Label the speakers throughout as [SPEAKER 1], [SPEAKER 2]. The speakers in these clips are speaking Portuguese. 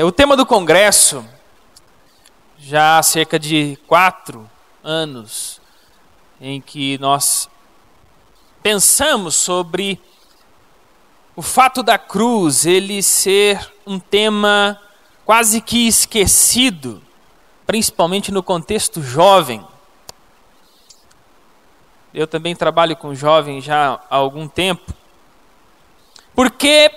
[SPEAKER 1] O tema do congresso, já há cerca de 4 anos, em que nós pensamos sobre o fato da cruz, ele ser um tema quase que esquecido, principalmente no contexto jovem. Eu também trabalho com jovens já há algum tempo, porque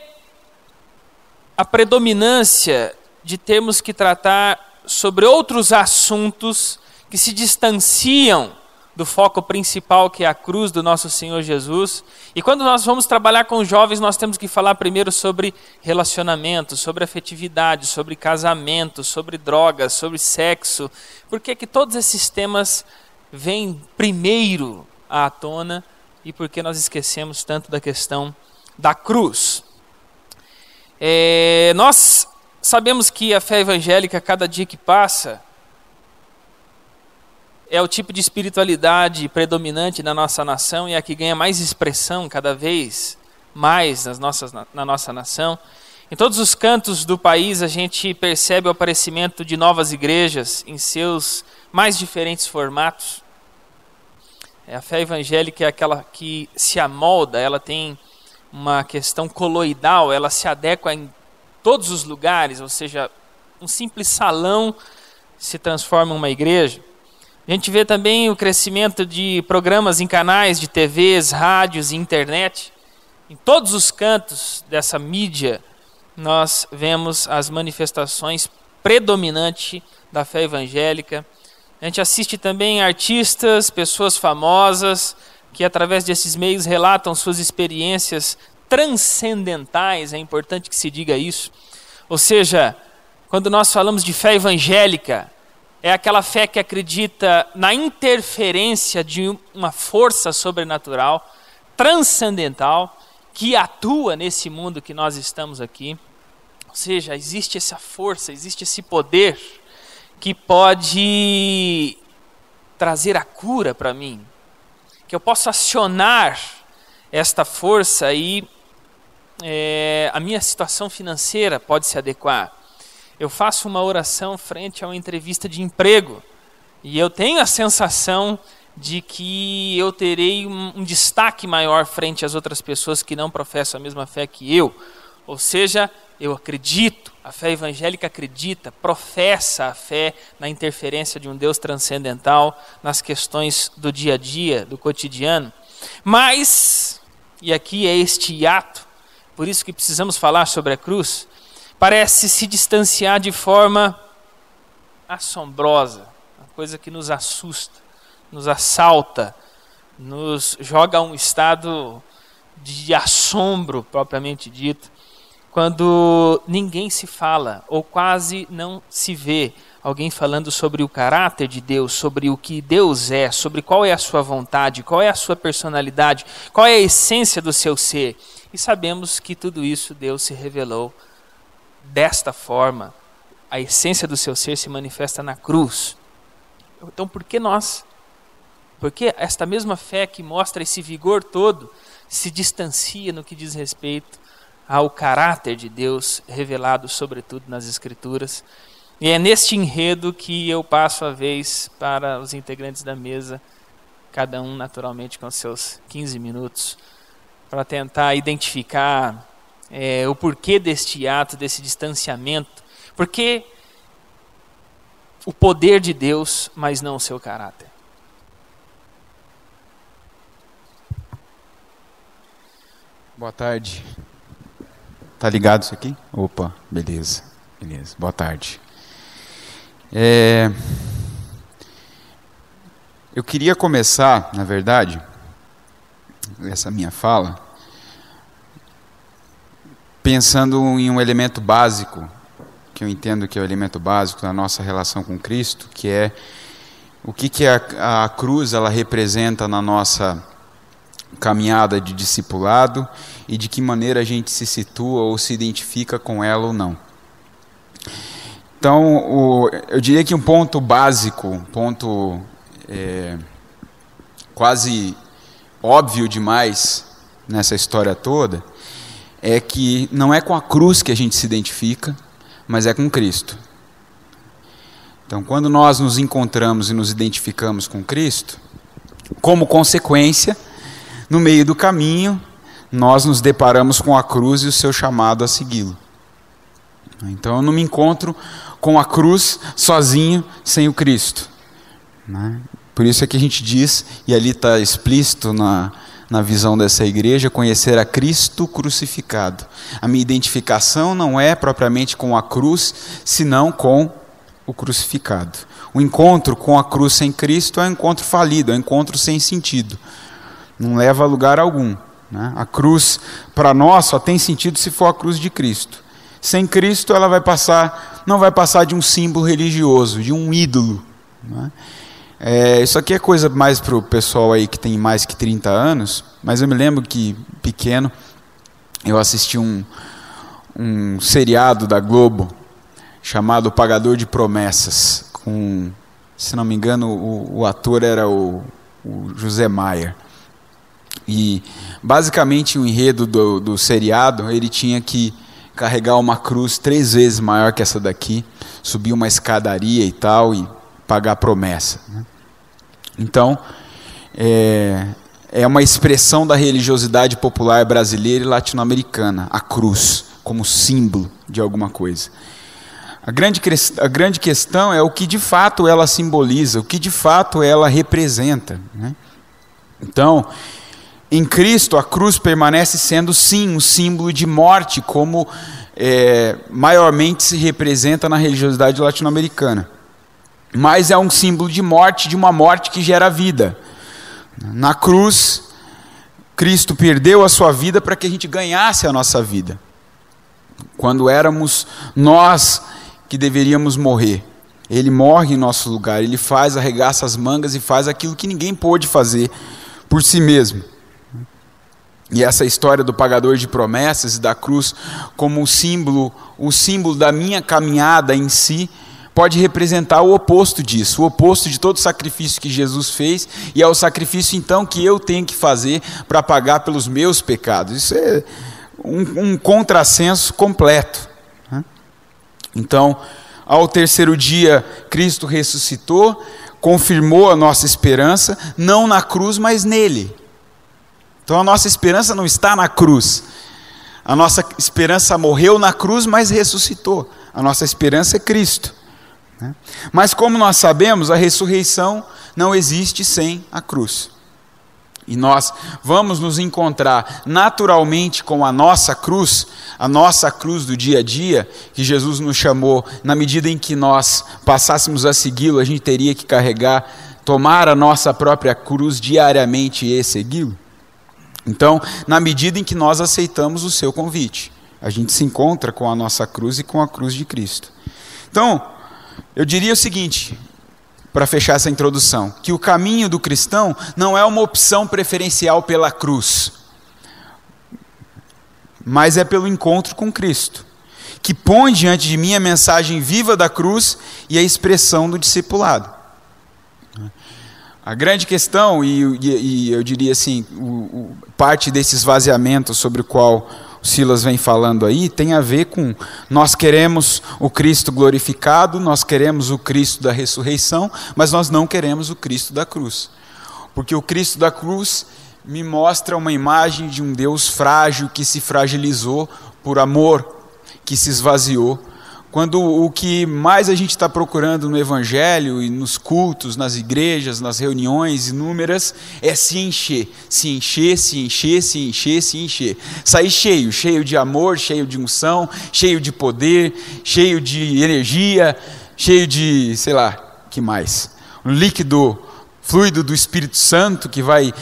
[SPEAKER 1] a predominância de termos que tratar sobre outros assuntos que se distanciam do foco principal, que é a cruz do nosso Senhor Jesus. E quando nós vamos trabalhar com jovens, nós temos que falar primeiro sobre relacionamento, sobre afetividade, sobre casamento, sobre drogas, sobre sexo. Por que todos esses temas vêm primeiro à tona e por que nós esquecemos tanto da questão da cruz? Nós sabemos que a fé evangélica, cada dia que passa, é o tipo de espiritualidade predominante na nossa nação e a que ganha mais expressão cada vez mais na nossa nação. Em todos os cantos do país a gente percebe o aparecimento de novas igrejas em seus mais diferentes formatos. A fé evangélica é aquela que se amolda, ela tem uma questão coloidal, ela se adequa em todos os lugares, ou seja, um simples salão se transforma em uma igreja. A gente vê também o crescimento de programas em canais de TVs, rádios e internet. Em todos os cantos dessa mídia, nós vemos as manifestações predominantes da fé evangélica. A gente assiste também artistas, pessoas famosas, que através desses meios relatam suas experiências transcendentais, é importante que se diga isso. Ou seja, quando nós falamos de fé evangélica, é aquela fé que acredita na interferência de uma força sobrenatural, transcendental, que atua nesse mundo que nós estamos aqui. Ou seja, existe essa força, existe esse poder que pode trazer a cura para mim, que eu possa acionar esta força e a minha situação financeira pode se adequar. Eu faço uma oração frente a uma entrevista de emprego e eu tenho a sensação de que eu terei um destaque maior frente às outras pessoas que não professam a mesma fé que eu. Ou seja, eu acredito, a fé evangélica acredita, professa a fé na interferência de um Deus transcendental nas questões do dia a dia, do cotidiano. Mas, e aqui é este hiato, por isso que precisamos falar sobre a cruz, parece se distanciar de forma assombrosa, uma coisa que nos assusta, nos assalta, nos joga a um estado de assombro propriamente dito, quando ninguém se fala, ou quase não se vê alguém falando sobre o caráter de Deus, sobre o que Deus é, sobre qual é a sua vontade, qual é a sua personalidade, qual é a essência do seu ser. E sabemos que tudo isso Deus se revelou desta forma. A essência do seu ser se manifesta na cruz. Então por que nós? Porque esta mesma fé que mostra esse vigor todo se distancia no que diz respeito ao caráter de Deus revelado sobretudo nas Escrituras. E é neste enredo que eu passo a vez para os integrantes da mesa, cada um naturalmente com seus 15 minutos, para tentar identificar o porquê deste ato, desse distanciamento. Porque o poder de Deus, mas não o seu caráter.
[SPEAKER 2] Boa tarde. Tá ligado isso aqui? Opa, beleza. Boa tarde. Eu queria começar, na verdade, essa minha fala, pensando em um elemento básico, que eu entendo que é o elemento básico da nossa relação com Cristo, que é o que a cruz ela representa na nossa caminhada de discipulado e de que maneira a gente se situa ou se identifica com ela ou não. Então, eu diria que um ponto básico, um ponto quase óbvio demais nessa história toda, é que não é com a cruz que a gente se identifica, mas é com Cristo. Então, quando nós nos encontramos e nos identificamos com Cristo, como consequência, no meio do caminho, nós nos deparamos com a cruz e o seu chamado a segui-lo. Então, eu não me encontro com a cruz sozinho, sem o Cristo. Por isso é que a gente diz, e ali está explícito na visão dessa igreja, conhecer a Cristo crucificado. A minha identificação não é propriamente com a cruz, senão com o crucificado. O encontro com a cruz sem Cristo é um encontro falido, é um encontro sem sentido. Não leva a lugar algum. A cruz, para nós, só tem sentido se for a cruz de Cristo. Sem Cristo, ela não vai passar de um símbolo religioso, de um ídolo. Isso aqui é coisa mais para o pessoal aí que tem mais que 30 anos, mas eu me lembro que, pequeno, eu assisti um seriado da Globo, chamado Pagador de Promessas, com, se não me engano, o ator era o José Maier. E, basicamente, o enredo do seriado, ele tinha que carregar uma cruz 3 vezes maior que essa daqui, subir uma escadaria e tal, e pagar promessa. Então, é uma expressão da religiosidade popular brasileira e latino-americana, a cruz, como símbolo de alguma coisa. A grande questão é o que de fato ela simboliza, o que de fato ela representa. Então, em Cristo, a cruz permanece sendo, sim, um símbolo de morte, como maiormente se representa na religiosidade latino-americana. Mas é um símbolo de morte, de uma morte que gera vida. Na cruz, Cristo perdeu a sua vida para que a gente ganhasse a nossa vida. Quando éramos nós que deveríamos morrer, Ele morre em nosso lugar, Ele arregaça as mangas e faz aquilo que ninguém pôde fazer por si mesmo. E essa história do pagador de promessas e da cruz como o símbolo da minha caminhada em si, pode representar o oposto disso, o oposto de todo o sacrifício que Jesus fez, e é o sacrifício então que eu tenho que fazer para pagar pelos meus pecados. Isso é um contrassenso completo. Então, ao terceiro dia, Cristo ressuscitou, confirmou a nossa esperança, não na cruz, mas nele. Então a nossa esperança não está na cruz. A nossa esperança morreu na cruz, mas ressuscitou. A nossa esperança é Cristo. Mas como nós sabemos, a ressurreição não existe sem a cruz. E nós vamos nos encontrar naturalmente com a nossa cruz do dia a dia, que Jesus nos chamou, na medida em que nós passássemos a segui-lo, a gente teria que tomar a nossa própria cruz diariamente e segui-lo. Então, na medida em que nós aceitamos o seu convite, a gente se encontra com a nossa cruz e com a cruz de Cristo. Então, eu diria o seguinte, para fechar essa introdução, que o caminho do cristão não é uma opção preferencial pela cruz, mas é pelo encontro com Cristo, que põe diante de mim a mensagem viva da cruz e a expressão do discipulado. A grande questão, e eu diria assim, parte desse esvaziamento sobre o qual o Silas vem falando aí, tem a ver com nós queremos o Cristo glorificado, nós queremos o Cristo da ressurreição, mas nós não queremos o Cristo da cruz. Porque o Cristo da cruz me mostra uma imagem de um Deus frágil que se fragilizou por amor, que se esvaziou. Quando o que mais a gente está procurando no Evangelho e nos cultos, nas igrejas, nas reuniões inúmeras, é se encher. Se encher, se encher, se encher, se encher. Sair cheio de amor, cheio de unção, cheio de poder, cheio de energia, cheio de, sei lá, que mais? Um líquido, fluido do Espírito Santo que vai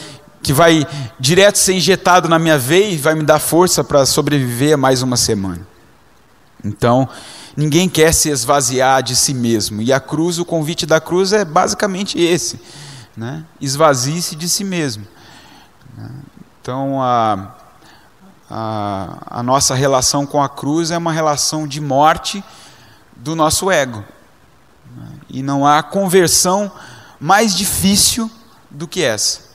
[SPEAKER 2] direto ser injetado na minha veia e vai me dar força para sobreviver a mais uma semana. Então, ninguém quer se esvaziar de si mesmo. E a cruz, o convite da cruz é basicamente esse. Esvazie-se de si mesmo. Então, a nossa relação com a cruz é uma relação de morte do nosso ego. E não há conversão mais difícil do que essa.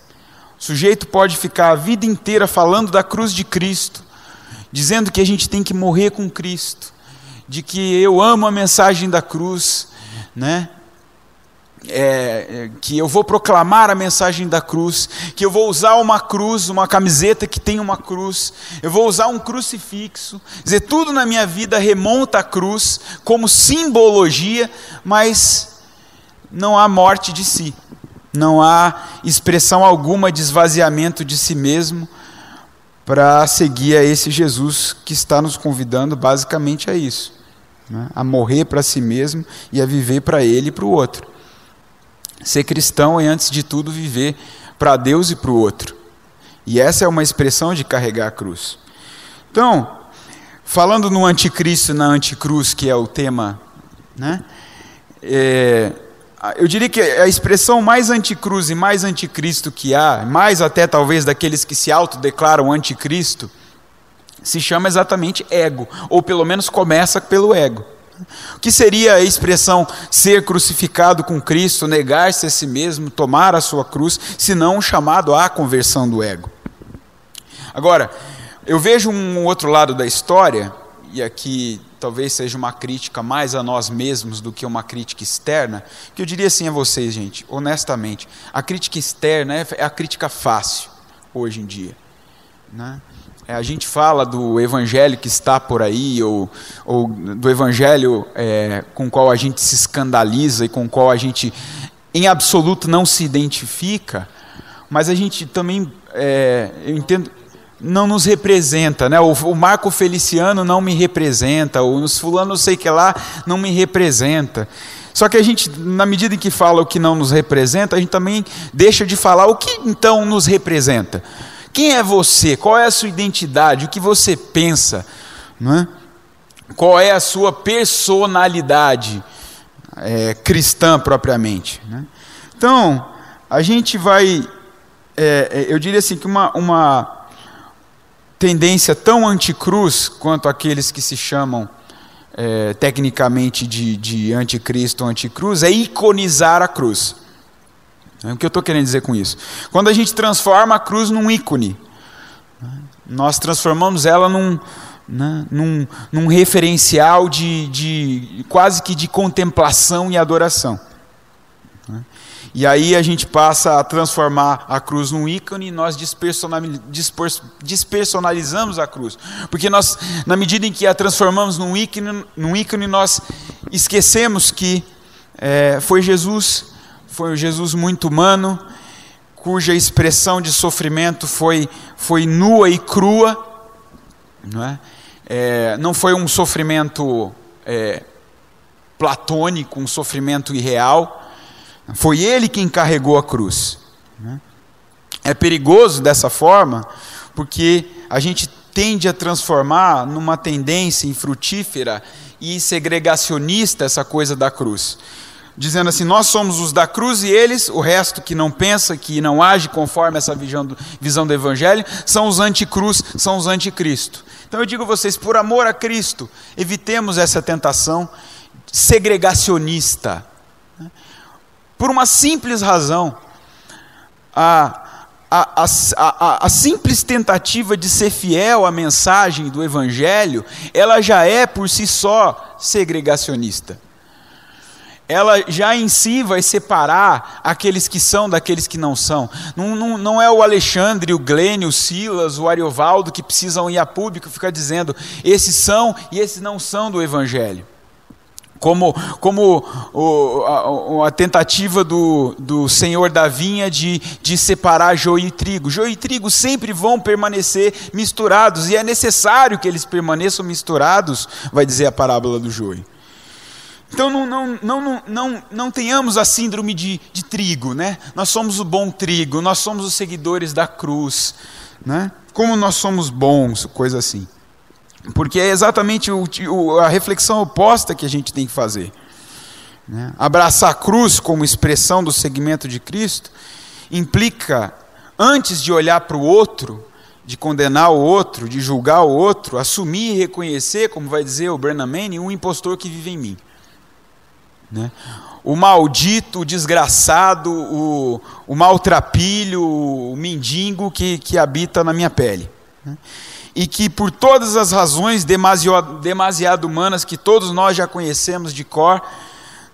[SPEAKER 2] O sujeito pode ficar a vida inteira falando da cruz de Cristo, dizendo que a gente tem que morrer com Cristo, de que eu amo a mensagem da cruz, né? Que eu vou proclamar a mensagem da cruz, que eu vou usar uma cruz, uma camiseta que tem uma cruz, eu vou usar um crucifixo, quer dizer, tudo na minha vida remonta à cruz como simbologia, mas não há morte de si, não há expressão alguma de esvaziamento de si mesmo para seguir a esse Jesus que está nos convidando basicamente a isso, né? A morrer para si mesmo e a viver para Ele e para o outro. Ser cristão é, antes de tudo, viver para Deus e para o outro. E essa é uma expressão de carregar a cruz. Então, falando no anticristo e na anticruz, que é o tema, né? Eu diria que a expressão mais anticruz e mais anticristo que há, mais até talvez daqueles que se autodeclaram anticristo, se chama exatamente ego, ou pelo menos começa pelo ego. O que seria a expressão ser crucificado com Cristo, negar-se a si mesmo, tomar a sua cruz, se não um chamado à conversão do ego? Agora, eu vejo um outro lado da história, e aqui talvez seja uma crítica mais a nós mesmos do que uma crítica externa, que eu diria assim a vocês, gente, honestamente, a crítica externa é a crítica fácil, hoje em dia, né? A gente fala do evangelho que está por aí, ou do evangelho com o qual a gente se escandaliza e com o qual a gente, em absoluto, não se identifica, mas a gente também, eu entendo, não nos representa, né? O Marco Feliciano não me representa, ou os fulano não sei que lá não me representa. Só que a gente, na medida em que fala o que não nos representa, a gente também deixa de falar o que então nos representa. Quem é você? Qual é a sua identidade? O que você pensa? Né? Qual é a sua personalidade cristã propriamente? Né? Então, a gente vai... eu diria assim que uma tendência tão anticruz quanto aqueles que se chamam tecnicamente de anticristo ou anticruz é iconizar a cruz. O que eu estou querendo dizer com isso? Quando a gente transforma a cruz num ícone, nós transformamos ela num referencial de quase que de contemplação e adoração. E aí a gente passa a transformar a cruz num ícone e nós despersonalizamos a cruz. Porque nós, na medida em que a transformamos num ícone, nós esquecemos que foi o Jesus muito humano, cuja expressão de sofrimento foi nua e crua, não é? Não foi um sofrimento platônico, um sofrimento irreal, foi Ele quem carregou a cruz. É perigoso dessa forma, porque a gente tende a transformar numa tendência infrutífera e segregacionista essa coisa da cruz. Dizendo assim, nós somos os da cruz e eles, o resto que não pensa, que não age conforme essa visão do Evangelho, são os anticruz, são os anticristo. Então eu digo a vocês, por amor a Cristo, evitemos essa tentação segregacionista. Por uma simples razão, a simples tentativa de ser fiel à mensagem do Evangelho, ela já é por si só segregacionista. Ela já em si vai separar aqueles que são daqueles que não são. Não é o Alexandre, o Glênio, o Silas, o Ariovaldo que precisam ir a público e ficar dizendo esses são e esses não são do Evangelho. Como a tentativa do Senhor da vinha de separar joio e trigo. Joio e trigo sempre vão permanecer misturados e é necessário que eles permaneçam misturados, vai dizer a parábola do joio. Então não tenhamos a síndrome de trigo, né? Nós somos o bom trigo, nós somos os seguidores da cruz, né? Como nós somos bons, coisa assim. Porque é exatamente a reflexão oposta que a gente tem que fazer. Né? Abraçar a cruz como expressão do seguimento de Cristo implica, antes de olhar para o outro, de condenar o outro, de julgar o outro, assumir e reconhecer, como vai dizer o Brennan Manning, um impostor que vive em mim. Né? O maldito, o desgraçado, o maltrapilho, o mendigo que habita na minha pele. Né? e que por todas as razões demasiado humanas que todos nós já conhecemos de cor,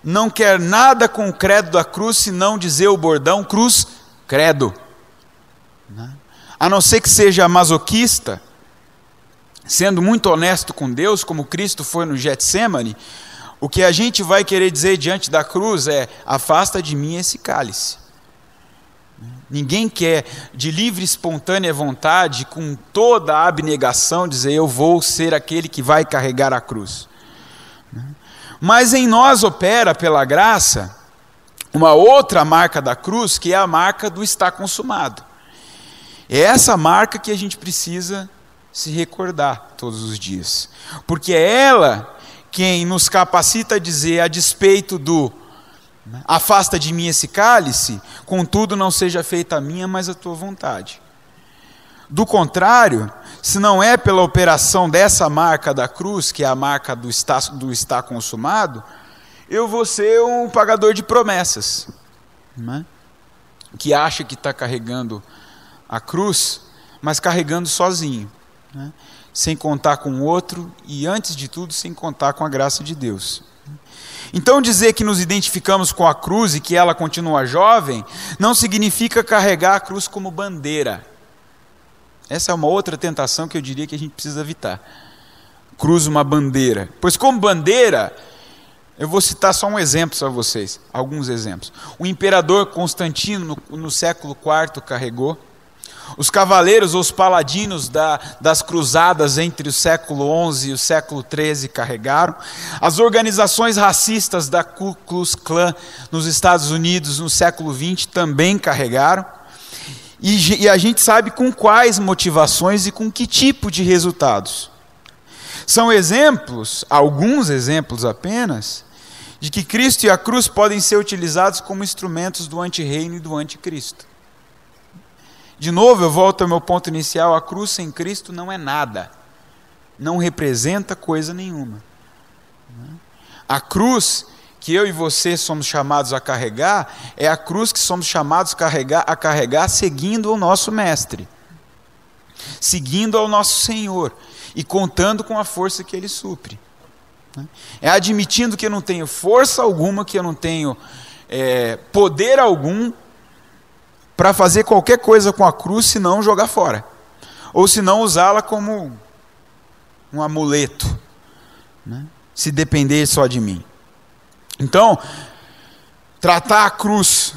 [SPEAKER 2] não quer nada com o credo da cruz, senão dizer o bordão, cruz, credo. A não ser que seja masoquista, sendo muito honesto com Deus, como Cristo foi no Getsêmani, o que a gente vai querer dizer diante da cruz é: afasta de mim esse cálice. Ninguém quer, de livre e espontânea vontade, com toda a abnegação, dizer: eu vou ser aquele que vai carregar a cruz. Mas em nós opera, pela graça, uma outra marca da cruz, que é a marca do está consumado. É essa marca que a gente precisa se recordar todos os dias, porque é ela quem nos capacita a dizer, a despeito do afasta de mim esse cálice, contudo não seja feita a minha, mas a tua vontade. Do contrário, se não é pela operação dessa marca da cruz, que é a marca do está consumado, eu vou ser um pagador de promessas, né? Que acha que está carregando a cruz, mas carregando sozinho, né? Sem contar com o outro e, antes de tudo, sem contar com a graça de Deus. Então, dizer que nos identificamos com a cruz e que ela continua jovem, não significa carregar a cruz como bandeira. Essa é uma outra tentação que eu diria que a gente precisa evitar. Cruz, uma bandeira. Pois como bandeira, eu vou citar só um exemplo para vocês, alguns exemplos. O imperador Constantino, no século IV, carregou. Os cavaleiros ou os paladinos das cruzadas entre o século XI e o século XIII carregaram. As organizações racistas da Ku Klux Klan nos Estados Unidos no século XX também carregaram. E a gente sabe com quais motivações e com que tipo de resultados. São exemplos, alguns exemplos apenas, de que Cristo e a cruz podem ser utilizados como instrumentos do antirreino e do anticristo. De novo, eu volto ao meu ponto inicial: a cruz sem Cristo não é nada, não representa coisa nenhuma. A cruz que eu e você somos chamados a carregar, é a cruz que somos chamados a carregar seguindo o nosso Mestre, seguindo ao nosso Senhor e contando com a força que Ele supre. É admitindo que eu não tenho força alguma, que eu não tenho poder algum para fazer qualquer coisa com a cruz, se não jogar fora, ou se não usá-la como um amuleto, né? Se depender só de mim. Então, tratar a cruz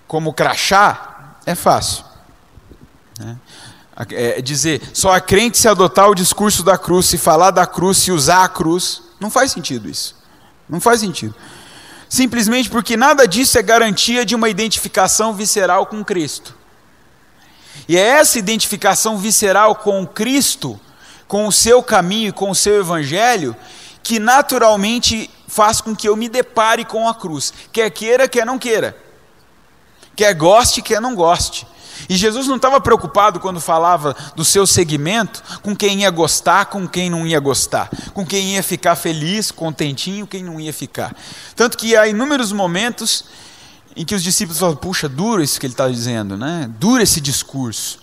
[SPEAKER 2] como crachá é fácil, né? Dizer, só é crente se adotar o discurso da cruz, se falar da cruz, se usar a cruz, não faz sentido isso, não faz sentido. Simplesmente porque nada disso é garantia de uma identificação visceral com Cristo. E é essa identificação visceral com Cristo, com o seu caminho, com o seu evangelho, que naturalmente faz com que eu me depare com a cruz. Quer queira, quer não queira. Quer goste, quer não goste. E Jesus não estava preocupado quando falava do seu segmento, com quem ia gostar, com quem não ia gostar, com quem ia ficar feliz, contentinho, quem não ia ficar. Tanto que há inúmeros momentos em que os discípulos falam: puxa, duro isso que ele está dizendo, né? Duro esse discurso.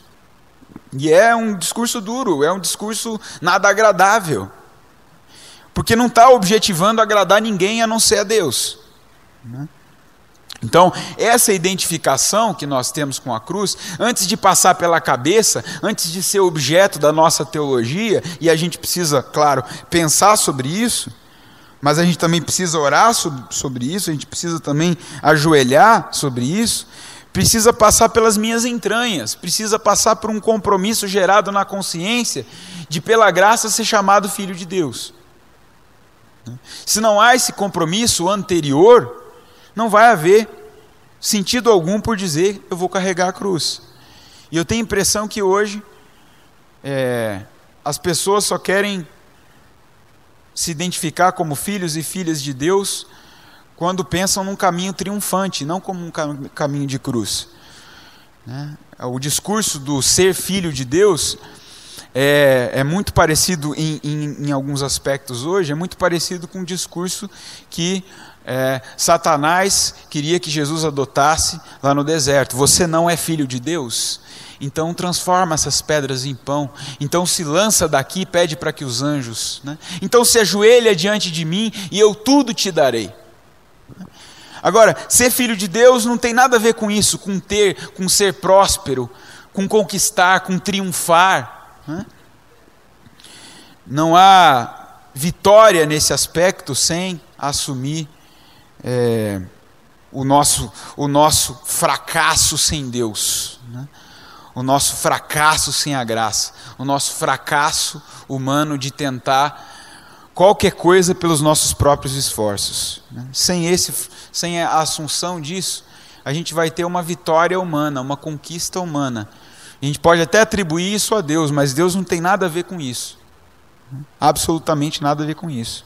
[SPEAKER 2] E é um discurso duro, é um discurso nada agradável, porque não está objetivando agradar ninguém a não ser a Deus, né? Então, essa identificação que nós temos com a cruz, antes de passar pela cabeça, antes de ser objeto da nossa teologia, e a gente precisa, claro, pensar sobre isso, mas a gente também precisa orar sobre isso, a gente precisa também ajoelhar sobre isso, precisa passar pelas minhas entranhas, precisa passar por um compromisso gerado na consciência de, pela graça, ser chamado filho de Deus. Se não há esse compromisso anterior, não vai haver sentido algum por dizer: eu vou carregar a cruz. E eu tenho a impressão que hoje as pessoas só querem se identificar como filhos e filhas de Deus quando pensam num caminho triunfante, não como um caminho de cruz, né? O discurso do ser filho de Deus é muito parecido em alguns aspectos hoje, é muito parecido com o discurso que Satanás queria que Jesus adotasse lá no deserto. Você não é filho de Deus? Então transforma essas pedras em pão. Então se lança daqui e pede para que os anjos, né? Então se ajoelha diante de mim e eu tudo te darei. Agora, ser filho de Deus não tem nada a ver com isso, com ser próspero, com conquistar, com triunfar, né? Não há vitória nesse aspecto sem assumir o nosso fracasso sem Deus, né? O nosso fracasso sem a graça, o nosso fracasso humano de tentar qualquer coisa pelos nossos próprios esforços, né? Sem a assunção disso, a gente vai ter uma vitória humana, uma conquista humana. A gente pode até atribuir isso a Deus, mas Deus não tem nada a ver com isso. Absolutamente nada a ver com isso.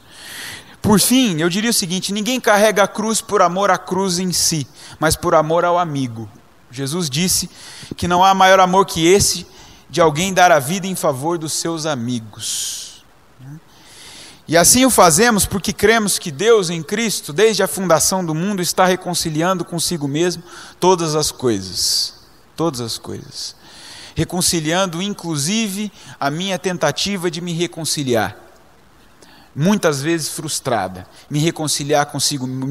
[SPEAKER 2] Por fim, eu diria o seguinte: ninguém carrega a cruz por amor à cruz em si, mas por amor ao amigo. Jesus disse que não há maior amor que esse, de alguém dar a vida em favor dos seus amigos. E assim o fazemos porque cremos que Deus em Cristo, desde a fundação do mundo, está reconciliando consigo mesmo todas as coisas. Todas as coisas. Reconciliando inclusive a minha tentativa de me reconciliar. Muitas vezes frustrada. Me reconciliar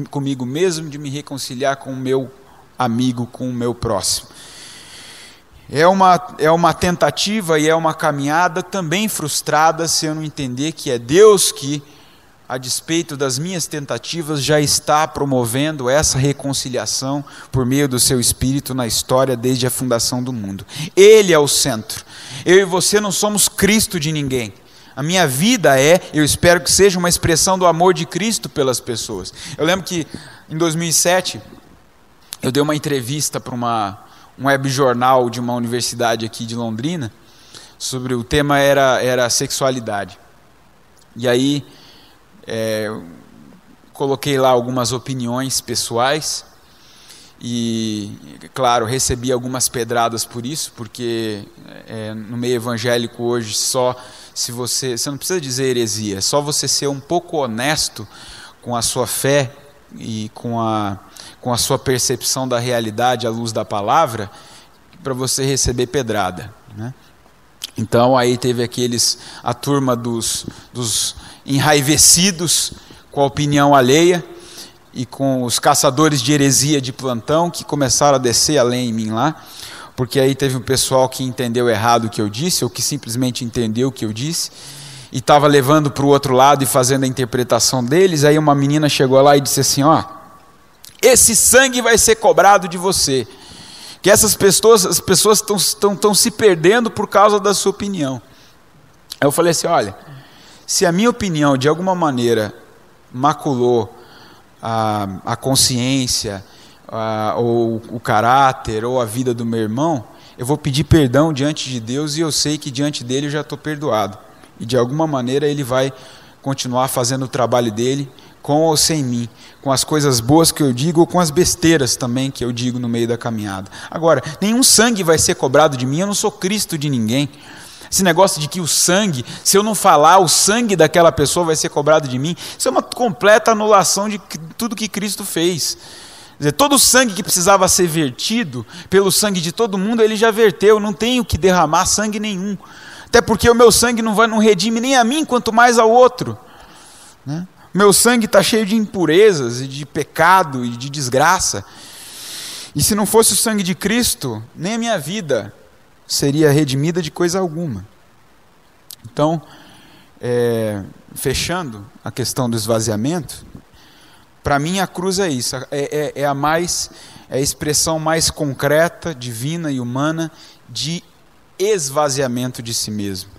[SPEAKER 2] comigo mesmo, de me reconciliar com o meu amigo, com o meu próximo. É uma tentativa e é uma caminhada também frustrada se eu não entender que é Deus que, a despeito das minhas tentativas, já está promovendo essa reconciliação por meio do seu Espírito na história desde a fundação do mundo. Ele é o centro. Eu e você não somos Cristo de ninguém. A minha vida eu espero que seja uma expressão do amor de Cristo pelas pessoas. Eu lembro que em 2007, eu dei uma entrevista para um webjornal de uma universidade aqui de Londrina, sobre o tema era sexualidade. E aí, coloquei lá algumas opiniões pessoais, e, claro, recebi algumas pedradas por isso, porque no meio evangélico hoje, se você não precisa dizer heresia, é só você ser um pouco honesto com a sua fé e com a sua percepção da realidade à luz da palavra, para você receber pedrada, né? Então aí teve a turma dos enraivecidos com a opinião alheia e com os caçadores de heresia de plantão que começaram a descer a lenha em mim lá, porque aí teve um pessoal que entendeu errado o que eu disse, ou que simplesmente entendeu o que eu disse, e estava levando para o outro lado e fazendo a interpretação deles. Aí uma menina chegou lá e disse assim: esse sangue vai ser cobrado de você, que as pessoas estão se perdendo por causa da sua opinião. Aí eu falei assim: olha, se a minha opinião de alguma maneira maculou a consciência, ou o caráter, ou a vida do meu irmão, eu vou pedir perdão diante de Deus, e eu sei que diante dele eu já estou perdoado, e de alguma maneira ele vai continuar fazendo o trabalho dele, com ou sem mim, com as coisas boas que eu digo, ou com as besteiras também que eu digo no meio da caminhada. Agora, nenhum sangue vai ser cobrado de mim, eu não sou Cristo de ninguém. Esse negócio de que o sangue, se eu não falar, o sangue daquela pessoa vai ser cobrado de mim, isso é uma completa anulação de tudo que Cristo fez. Quer dizer, todo o sangue que precisava ser vertido, pelo sangue de todo mundo, ele já verteu, não tenho que derramar sangue nenhum. Até porque o meu sangue não redime nem a mim, quanto mais ao outro, né? Meu sangue está cheio de impurezas, e de pecado, e de desgraça. E se não fosse o sangue de Cristo, nem a minha vida seria redimida de coisa alguma. Então, fechando a questão do esvaziamento, para mim a cruz é isso, é a expressão mais concreta, divina e humana de esvaziamento de si mesmo,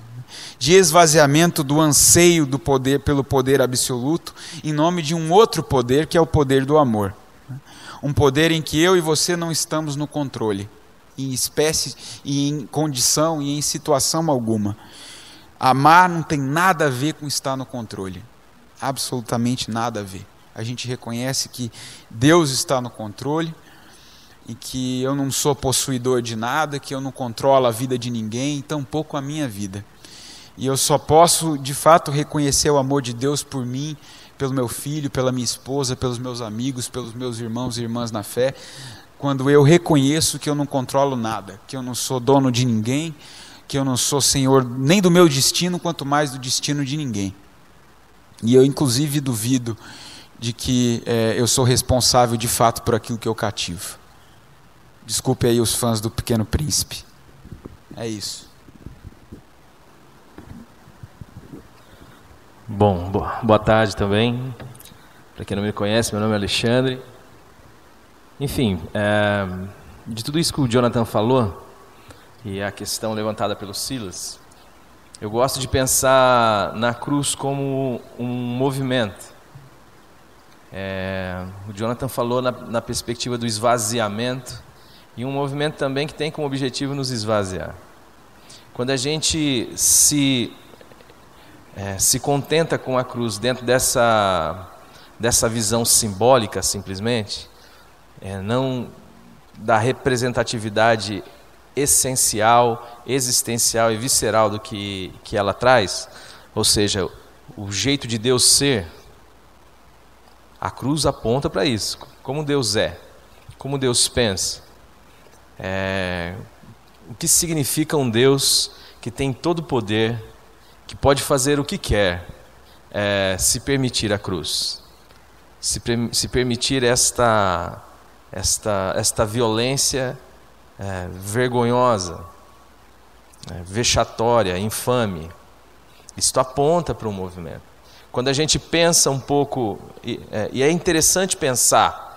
[SPEAKER 2] de esvaziamento do anseio do poder pelo poder absoluto, em nome de um outro poder, que é o poder do amor. Um poder em que eu e você não estamos no controle, em espécie e em condição e em situação alguma. Amar não tem nada a ver com estar no controle, absolutamente nada a ver. A gente reconhece que Deus está no controle, e que eu não sou possuidor de nada, que eu não controlo a vida de ninguém, tampouco a minha vida. E eu só posso, de fato, reconhecer o amor de Deus por mim, pelo meu filho, pela minha esposa, pelos meus amigos, pelos meus irmãos e irmãs na fé, quando eu reconheço que eu não controlo nada, que eu não sou dono de ninguém, que eu não sou senhor nem do meu destino, quanto mais do destino de ninguém. E eu, inclusive, duvido de que eu sou responsável, de fato, por aquilo que eu cativo. Desculpe aí os fãs do Pequeno Príncipe. É isso.
[SPEAKER 3] Bom, boa tarde também. Para quem não me conhece, meu nome é Alexandre. Enfim, de tudo isso que o Jonathan falou, e a questão levantada pelo Silas, eu gosto de pensar na cruz como um movimento. O Jonathan falou na perspectiva do esvaziamento, e um movimento também que tem como objetivo nos esvaziar. Quando a gente se contenta com a cruz dentro dessa visão simbólica, simplesmente, não da representatividade essencial, existencial e visceral do que ela traz, ou seja, o jeito de Deus ser, a cruz aponta para isso, como Deus é, como Deus pensa, o que significa um Deus que tem todo o poder, que pode fazer o que quer, se permitir a cruz, se permitir esta violência vergonhosa, vexatória, infame. Isto aponta para um movimento. Quando a gente pensa um pouco, e é interessante pensar,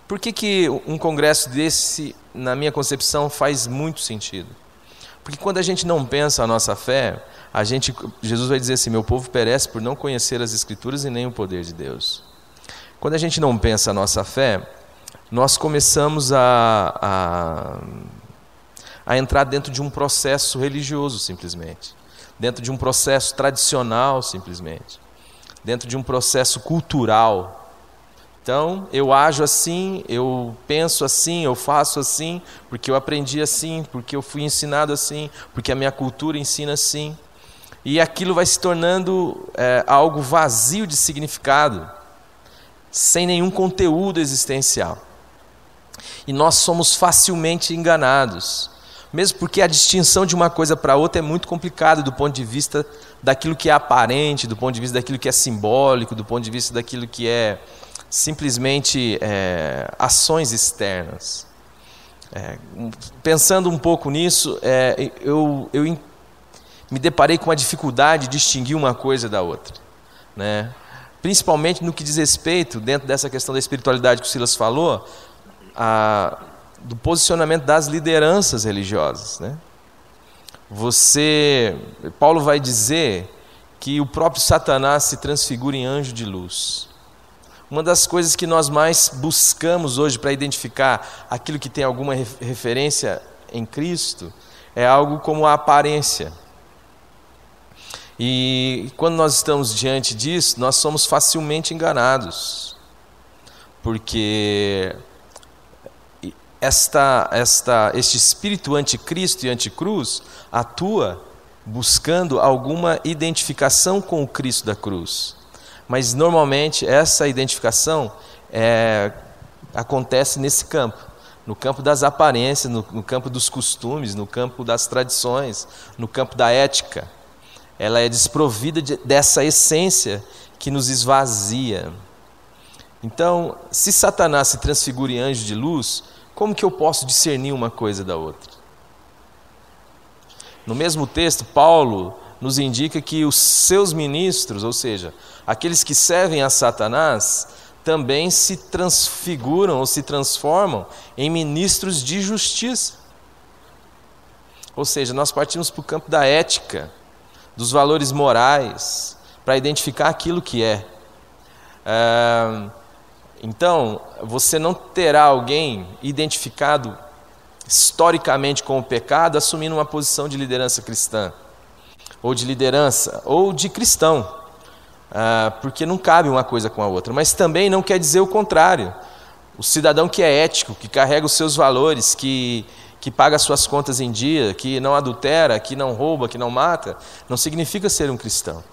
[SPEAKER 3] por que um congresso desse, na minha concepção, faz muito sentido? Porque quando a gente não pensa a nossa fé, Jesus vai dizer assim: meu povo perece por não conhecer as Escrituras e nem o poder de Deus. Quando a gente não pensa a nossa fé, nós começamos a entrar dentro de um processo religioso, simplesmente, dentro de um processo tradicional, simplesmente, dentro de um processo cultural. Então, eu ajo assim, eu penso assim, eu faço assim, porque eu aprendi assim, porque eu fui ensinado assim, porque a minha cultura ensina assim. E aquilo vai se tornando algo vazio de significado, sem nenhum conteúdo existencial. E nós somos facilmente enganados, mesmo porque a distinção de uma coisa para outra é muito complicada do ponto de vista daquilo que é aparente, do ponto de vista daquilo que é simbólico, do ponto de vista daquilo que é simplesmente ações externas. Pensando um pouco nisso, eu me deparei com uma dificuldade de distinguir uma coisa da outra, né? Principalmente no que diz respeito, dentro dessa questão da espiritualidade que o Silas falou, do posicionamento das lideranças religiosas, né? Paulo vai dizer que o próprio Satanás se transfigura em anjo de luz. Uma das coisas que nós mais buscamos hoje para identificar aquilo que tem alguma referência em Cristo é algo como a aparência. E quando nós estamos diante disso, nós somos facilmente enganados, porque este espírito anticristo e anticruz atua buscando alguma identificação com o Cristo da cruz. Mas normalmente essa identificação acontece nesse campo, no campo das aparências, no campo dos costumes, no campo das tradições, no campo da ética. Ela é desprovida dessa essência que nos esvazia. Então, se Satanás se transfigura em anjo de luz, como que eu posso discernir uma coisa da outra? No mesmo texto, Paulo nos indica que os seus ministros, ou seja, aqueles que servem a Satanás, também se transfiguram ou se transformam em ministros de justiça. Ou seja, nós partimos para o campo da ética, dos valores morais, para identificar aquilo que é. Então, você não terá alguém identificado historicamente com o pecado assumindo uma posição de liderança cristã, ou de liderança, ou de cristão, porque não cabe uma coisa com a outra. Mas também não quer dizer o contrário. O cidadão que é ético, que carrega os seus valores, que que paga suas contas em dia, que não adultera, que não rouba, que não mata, não significa ser um cristão.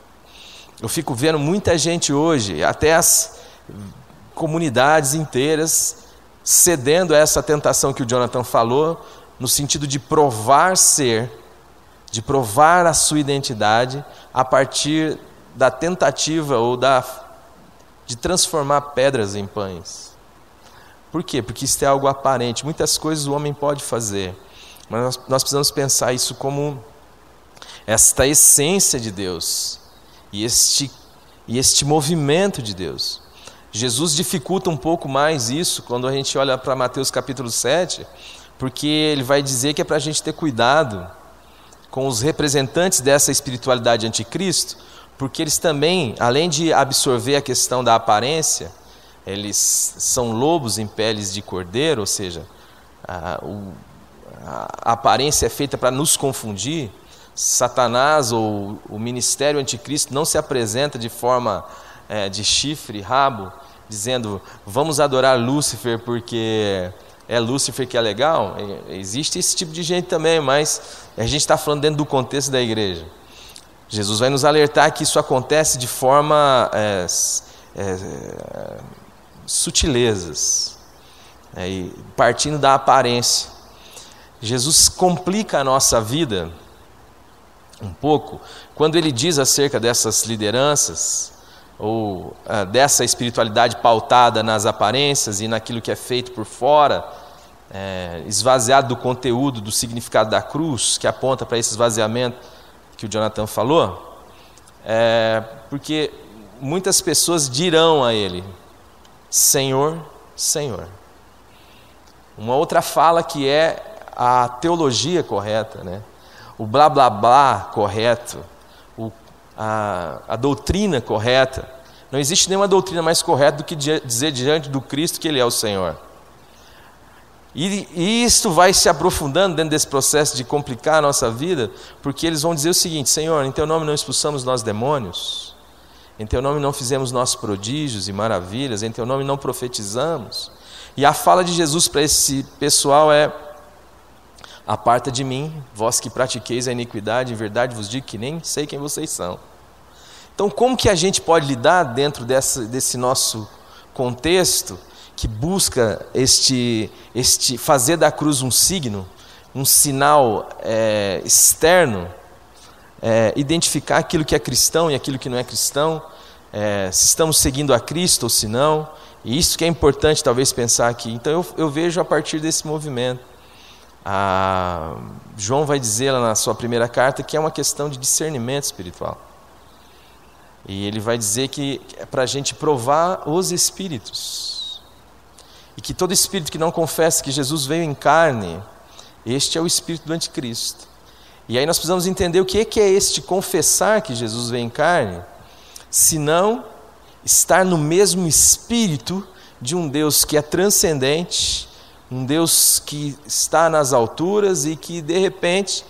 [SPEAKER 3] Eu fico vendo muita gente hoje, até as comunidades inteiras, cedendo a essa tentação que o Jonathan falou, no sentido de provar ser, de provar a sua identidade a partir da tentativa ou de transformar pedras em pães. Por quê? Porque isso é algo aparente. Muitas coisas o homem pode fazer, mas nós precisamos pensar isso como esta essência de Deus e este movimento de Deus. Jesus dificulta um pouco mais isso quando a gente olha para Mateus capítulo 7, porque ele vai dizer que é para a gente ter cuidado com os representantes dessa espiritualidade anticristo, porque eles também, além de absorver a questão da aparência, eles são lobos em peles de cordeiro, ou seja, a aparência é feita para nos confundir. Satanás ou o ministério anticristo não se apresenta de forma de chifre, rabo, dizendo vamos adorar Lúcifer porque é Lúcifer que é legal. Existe esse tipo de gente também, mas a gente está falando dentro do contexto da igreja. Jesus vai nos alertar que isso acontece de forma sutilezas, e partindo da aparência. Jesus complica a nossa vida um pouco quando ele diz acerca dessas lideranças ou dessa espiritualidade pautada nas aparências e naquilo que é feito por fora, esvaziado do conteúdo, do significado da cruz, que aponta para esse esvaziamento que o Jonathan falou, porque muitas pessoas dirão a ele: Senhor, Senhor. Uma outra fala que é a teologia correta, né? O blá blá blá correto, a doutrina correta. Não existe nenhuma doutrina mais correta do que dizer diante do Cristo que Ele é o Senhor. E isto vai se aprofundando dentro desse processo de complicar a nossa vida, porque eles vão dizer o seguinte: Senhor, em Teu nome não expulsamos nós demônios, em Teu nome não fizemos nossos prodígios e maravilhas, em Teu nome não profetizamos. E a fala de Jesus para esse pessoal é: aparta de mim, vós que pratiqueis a iniquidade, em verdade vos digo que nem sei quem vocês são. Então, como que a gente pode lidar dentro desse nosso contexto que busca fazer da cruz um signo, um sinal externo, identificar aquilo que é cristão e aquilo que não é cristão, se estamos seguindo a Cristo ou se não, e isso que é importante talvez pensar aqui. Então eu vejo a partir desse movimento. João vai dizer lá na sua primeira carta que é uma questão de discernimento espiritual. E ele vai dizer que é para a gente provar os espíritos. E que todo espírito que não confessa que Jesus veio em carne, este é o espírito do anticristo. E aí nós precisamos entender o que é este confessar que Jesus veio em carne, senão estar no mesmo espírito de um Deus que é transcendente, um Deus que está nas alturas e que de repente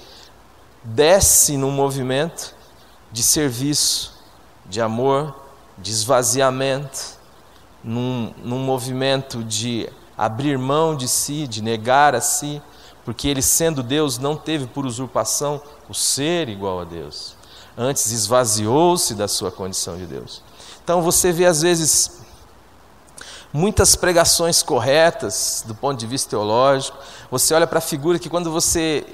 [SPEAKER 3] desce num movimento de serviço, de amor, de esvaziamento, num movimento de abrir mão de si, de negar a si, porque ele, sendo Deus, não teve por usurpação o ser igual a Deus, antes esvaziou-se da sua condição de Deus. Então você vê às vezes muitas pregações corretas do ponto de vista teológico, você olha para a figura que quando você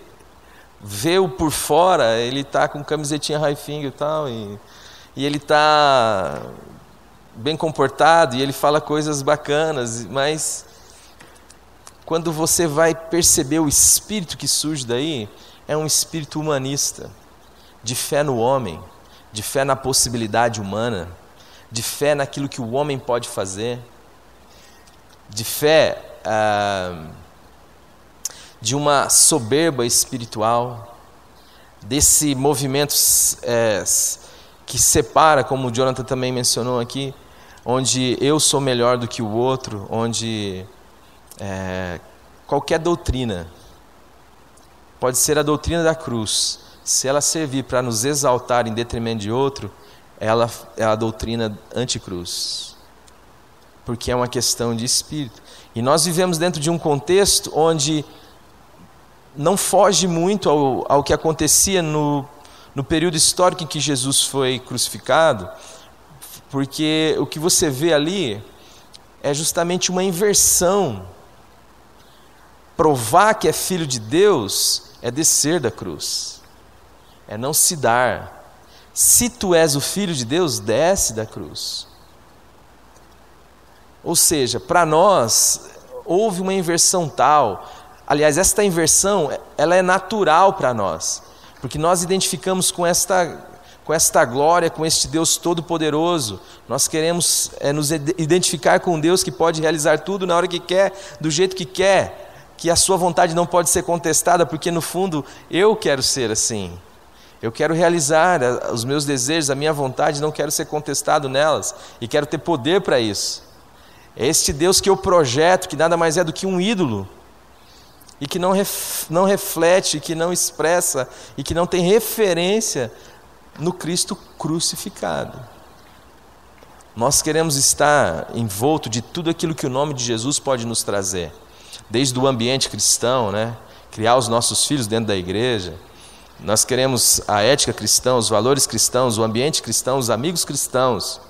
[SPEAKER 3] vê-o por fora, ele está com camisetinha high finger e tal, e ele está bem comportado, e ele fala coisas bacanas, mas quando você vai perceber o espírito que surge daí, é um espírito humanista, de fé no homem, de fé na possibilidade humana, de fé naquilo que o homem pode fazer, de fé de uma soberba espiritual, desse movimento que separa, como o Jonathan também mencionou aqui, onde eu sou melhor do que o outro, onde qualquer doutrina, pode ser a doutrina da cruz, se ela servir para nos exaltar em detrimento de outro, ela é a doutrina anticruz, porque é uma questão de espírito. E nós vivemos dentro de um contexto onde não foge muito ao que acontecia no período histórico em que Jesus foi crucificado, porque o que você vê ali é justamente uma inversão. Provar que é filho de Deus é descer da cruz, é não se dar. Se tu és o filho de Deus, desce da cruz. Ou seja, para nós houve uma inversão tal. Aliás, esta inversão, ela é natural para nós, porque nós identificamos com esta glória, com este Deus todo-poderoso. Nós queremos nos identificar com um Deus que pode realizar tudo na hora que quer, do jeito que quer, que a sua vontade não pode ser contestada, porque no fundo eu quero ser assim. Eu quero realizar os meus desejos, a minha vontade, não quero ser contestado nelas, e quero ter poder para isso. É este Deus que eu projeto, que nada mais é do que um ídolo, e que não reflete, que não expressa, e que não tem referência no Cristo crucificado. Nós queremos estar envolto de tudo aquilo que o nome de Jesus pode nos trazer, desde o ambiente cristão, né? Criar os nossos filhos dentro da igreja. Nós queremos a ética cristã, os valores cristãos, o ambiente cristão, os amigos cristãos,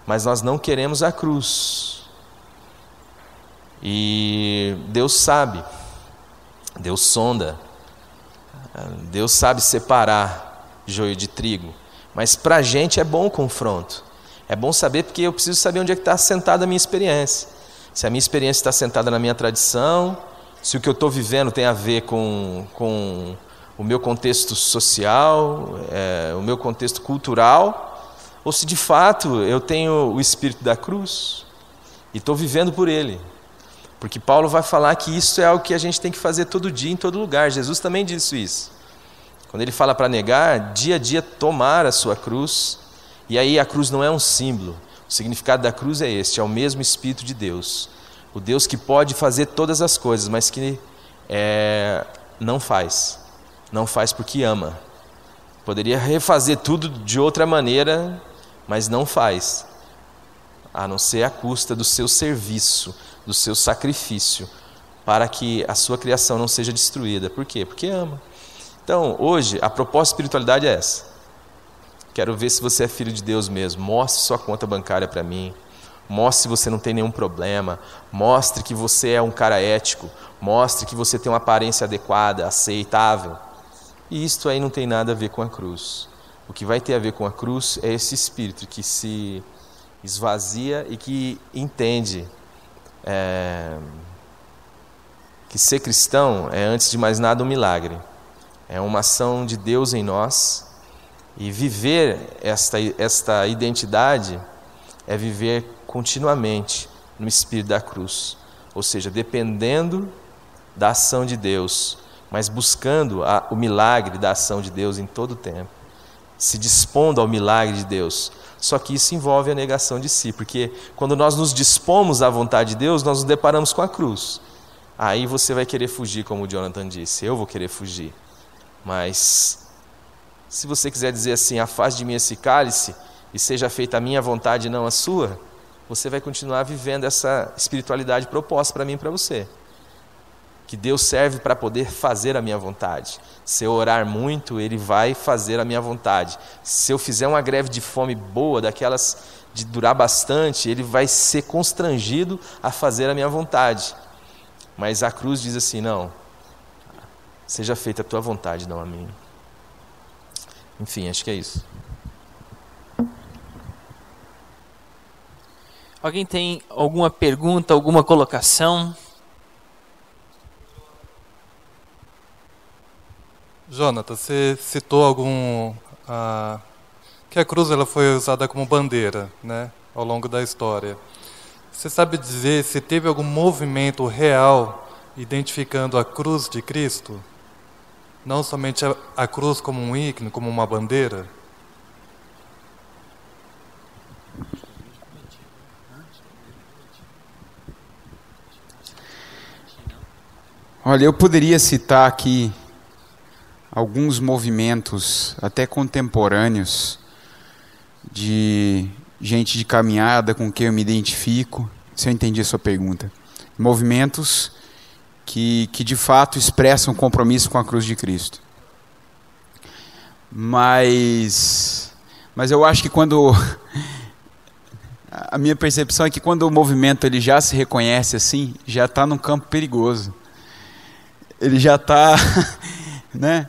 [SPEAKER 3] mas nós não queremos a cruz. E Deus sabe, Deus sonda, Deus sabe separar joio de trigo, mas para a gente é bom o confronto, é bom saber, porque eu preciso saber onde é que está assentada a minha experiência. Se a minha experiência está assentada na minha tradição, se o que eu estou vivendo tem a ver com o meu contexto social, o meu contexto cultural, ou se de fato eu tenho o espírito da cruz e estou vivendo por ele. Porque Paulo vai falar que isso é algo que a gente tem que fazer todo dia, em todo lugar. Jesus também disse isso. Quando ele fala para negar, dia a dia tomar a sua cruz. E aí a cruz não é um símbolo. O significado da cruz é este, é o mesmo Espírito de Deus. O Deus que pode fazer todas as coisas, mas que não faz. Não faz porque ama. Poderia refazer tudo de outra maneira, mas não faz. A não ser à custa do seu serviço, do seu sacrifício, para que a sua criação não seja destruída. Por quê? Porque ama. Então, hoje, a proposta de espiritualidade é essa. Quero ver se você é filho de Deus mesmo. Mostre sua conta bancária para mim. Mostre se você não tem nenhum problema. Mostre que você é um cara ético. Mostre que você tem uma aparência adequada, aceitável. E isto aí não tem nada a ver com a cruz. O que vai ter a ver com a cruz é esse espírito que se esvazia e que entende que ser cristão é, antes de mais nada, um milagre. É uma ação de Deus em nós. E viver esta identidade é viver continuamente no espírito da cruz. Ou seja, dependendo da ação de Deus, mas buscando o milagre da ação de Deus em todo o tempo. Se dispondo ao milagre de Deus. Só que isso envolve a negação de si, porque quando nós nos dispomos à vontade de Deus, nós nos deparamos com a cruz. Aí você vai querer fugir, como o Jonathan disse, eu vou querer fugir. Mas se você quiser dizer assim, afaste de mim esse cálice e seja feita a minha vontade e não a sua, você vai continuar vivendo essa espiritualidade proposta para mim e para você. Que Deus serve para poder fazer a minha vontade. Se eu orar muito, Ele vai fazer a minha vontade. Se eu fizer uma greve de fome boa, daquelas de durar bastante, Ele vai ser constrangido a fazer a minha vontade. Mas a cruz diz assim, não, seja feita a tua vontade, não a minha. Enfim, acho que é isso.
[SPEAKER 1] Alguém tem alguma pergunta, alguma colocação?
[SPEAKER 4] Jonathan, você citou que a cruz ela foi usada como bandeira, né, ao longo da história. Você sabe dizer se teve algum movimento real identificando a cruz de Cristo? Não somente a cruz como um ícone, como uma bandeira?
[SPEAKER 2] Olha, eu poderia citar aqui alguns movimentos, até contemporâneos, de gente de caminhada com quem eu me identifico, se eu entendi a sua pergunta. Movimentos que de fato expressam um compromisso com a cruz de Cristo. Mas eu acho que quando... A minha percepção é que quando o movimento ele já se reconhece assim, já está num campo perigoso. Ele já está... né?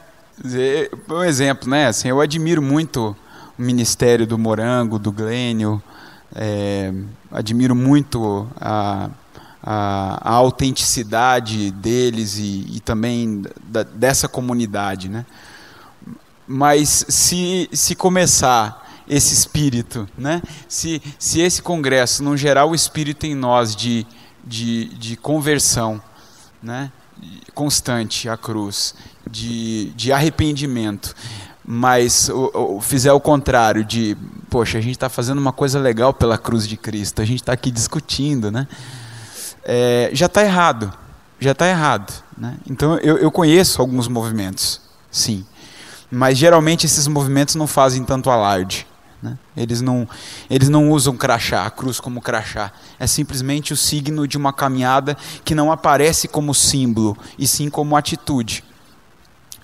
[SPEAKER 2] Um exemplo, né? Assim, eu admiro muito o ministério do Morango, do Glênio, admiro muito a autenticidade deles e também dessa comunidade, né? Mas se começar esse espírito, né? Se esse congresso não gerar o espírito em nós de conversão, né? Constante à cruz, de arrependimento, mas fizer o contrário, de, poxa, a gente está fazendo uma coisa legal pela cruz de Cristo, a gente está aqui discutindo, né? Já está errado, né? Então eu conheço alguns movimentos, sim, mas geralmente esses movimentos não fazem tanto alarde, né? Eles não usam crachá, a cruz como crachá, é simplesmente o signo de uma caminhada que não aparece como símbolo, e sim como atitude.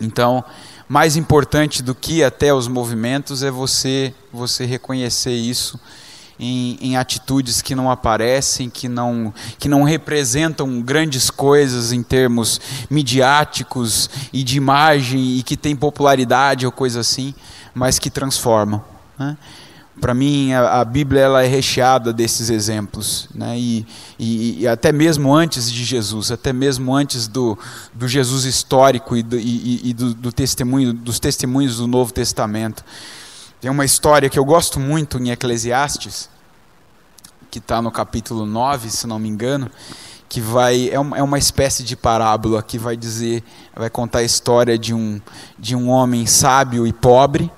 [SPEAKER 2] Então, mais importante do que até os movimentos é você reconhecer isso em atitudes que não aparecem, que não representam grandes coisas em termos midiáticos e de imagem e que tem popularidade ou coisa assim, mas que transformam, né? Para mim a Bíblia ela é recheada desses exemplos, né? E até mesmo antes de Jesus, até mesmo antes do Jesus histórico e do testemunho, dos testemunhos do Novo Testamento. Tem uma história que eu gosto muito em Eclesiastes, que está no capítulo 9, se não me engano, que é uma espécie de parábola que vai contar a história de um homem sábio e pobre,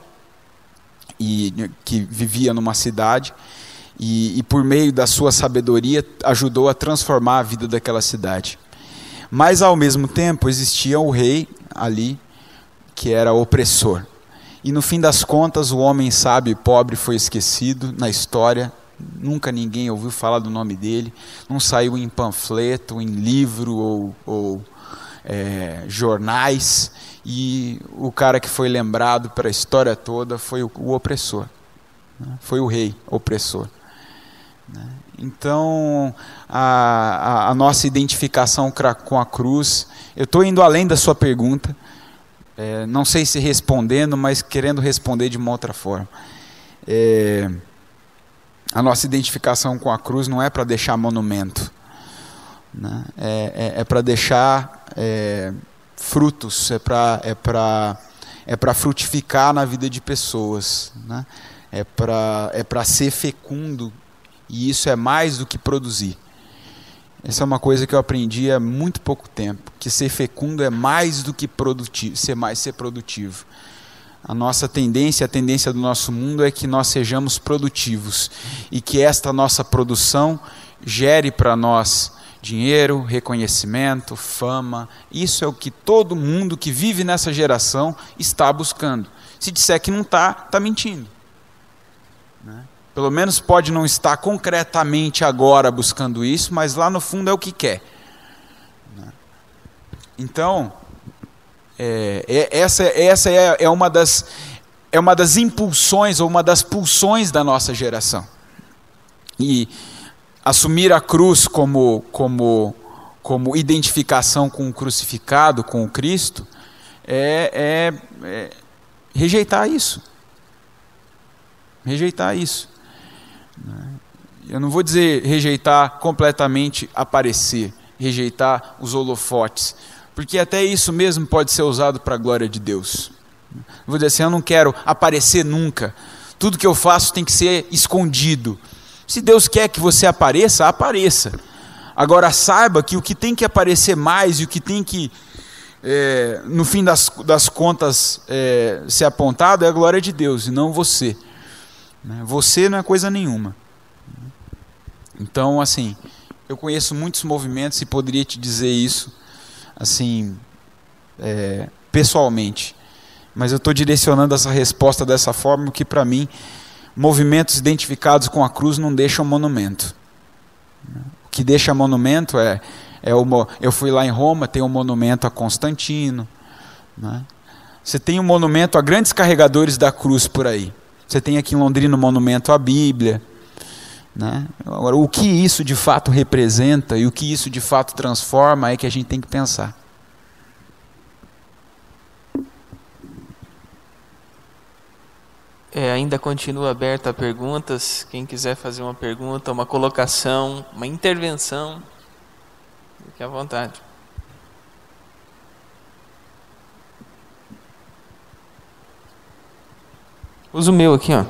[SPEAKER 2] e que vivia numa cidade, e por meio da sua sabedoria ajudou a transformar a vida daquela cidade. Mas ao mesmo tempo existia o rei ali, que era opressor. E no fim das contas o homem sábio e pobre foi esquecido na história, nunca ninguém ouviu falar do nome dele, não saiu em panfleto, em livro ou jornais, e o cara que foi lembrado para a história toda foi o opressor, né? Foi o rei opressor, né? Então a nossa identificação com a cruz, eu estou indo além da sua pergunta, não sei se respondendo, mas querendo responder de uma outra forma. A nossa identificação com a cruz não é para deixar monumento, né? É para deixar frutos, é para frutificar na vida de pessoas, né? É para ser fecundo, e isso é mais do que produzir. Essa é uma coisa que eu aprendi há muito pouco tempo, que ser fecundo é mais do que ser produtivo. A nossa tendência, a tendência do nosso mundo é que nós sejamos produtivos, e que esta nossa produção gere para nós dinheiro, reconhecimento, fama. Isso é o que todo mundo que vive nessa geração está buscando. Se disser que não está mentindo, né? Pelo menos pode não estar concretamente agora buscando isso, mas lá no fundo é o que quer, né? Então, essa é uma das impulsões, ou uma das pulsões da nossa geração. E assumir a cruz como identificação com o crucificado, com o Cristo, é rejeitar isso. Rejeitar isso. Eu não vou dizer rejeitar completamente aparecer, rejeitar os holofotes, porque até isso mesmo pode ser usado para a glória de Deus. Vou dizer assim, eu não quero aparecer nunca, tudo que eu faço tem que ser escondido. Se Deus quer que você apareça, apareça. Agora saiba que o que tem que aparecer mais, e o que tem que, no fim das contas, ser apontado é a glória de Deus, e não você. Você não é coisa nenhuma. Então, assim, eu conheço muitos movimentos e poderia te dizer isso, assim, pessoalmente. Mas eu estou direcionando essa resposta dessa forma, porque para mim, movimentos identificados com a cruz não deixam monumento. O que deixa monumento é Eu fui lá em Roma, tem um monumento a Constantino, né? Você tem um monumento a grandes carregadores da cruz por aí. Você tem aqui em Londrina um monumento à Bíblia, né? Agora, o que isso de fato representa e o que isso de fato transforma é que a gente tem que pensar.
[SPEAKER 1] Ainda continua aberta a perguntas. Quem quiser fazer uma pergunta, uma colocação, uma intervenção, fique à vontade. Usa o meu aqui, ó.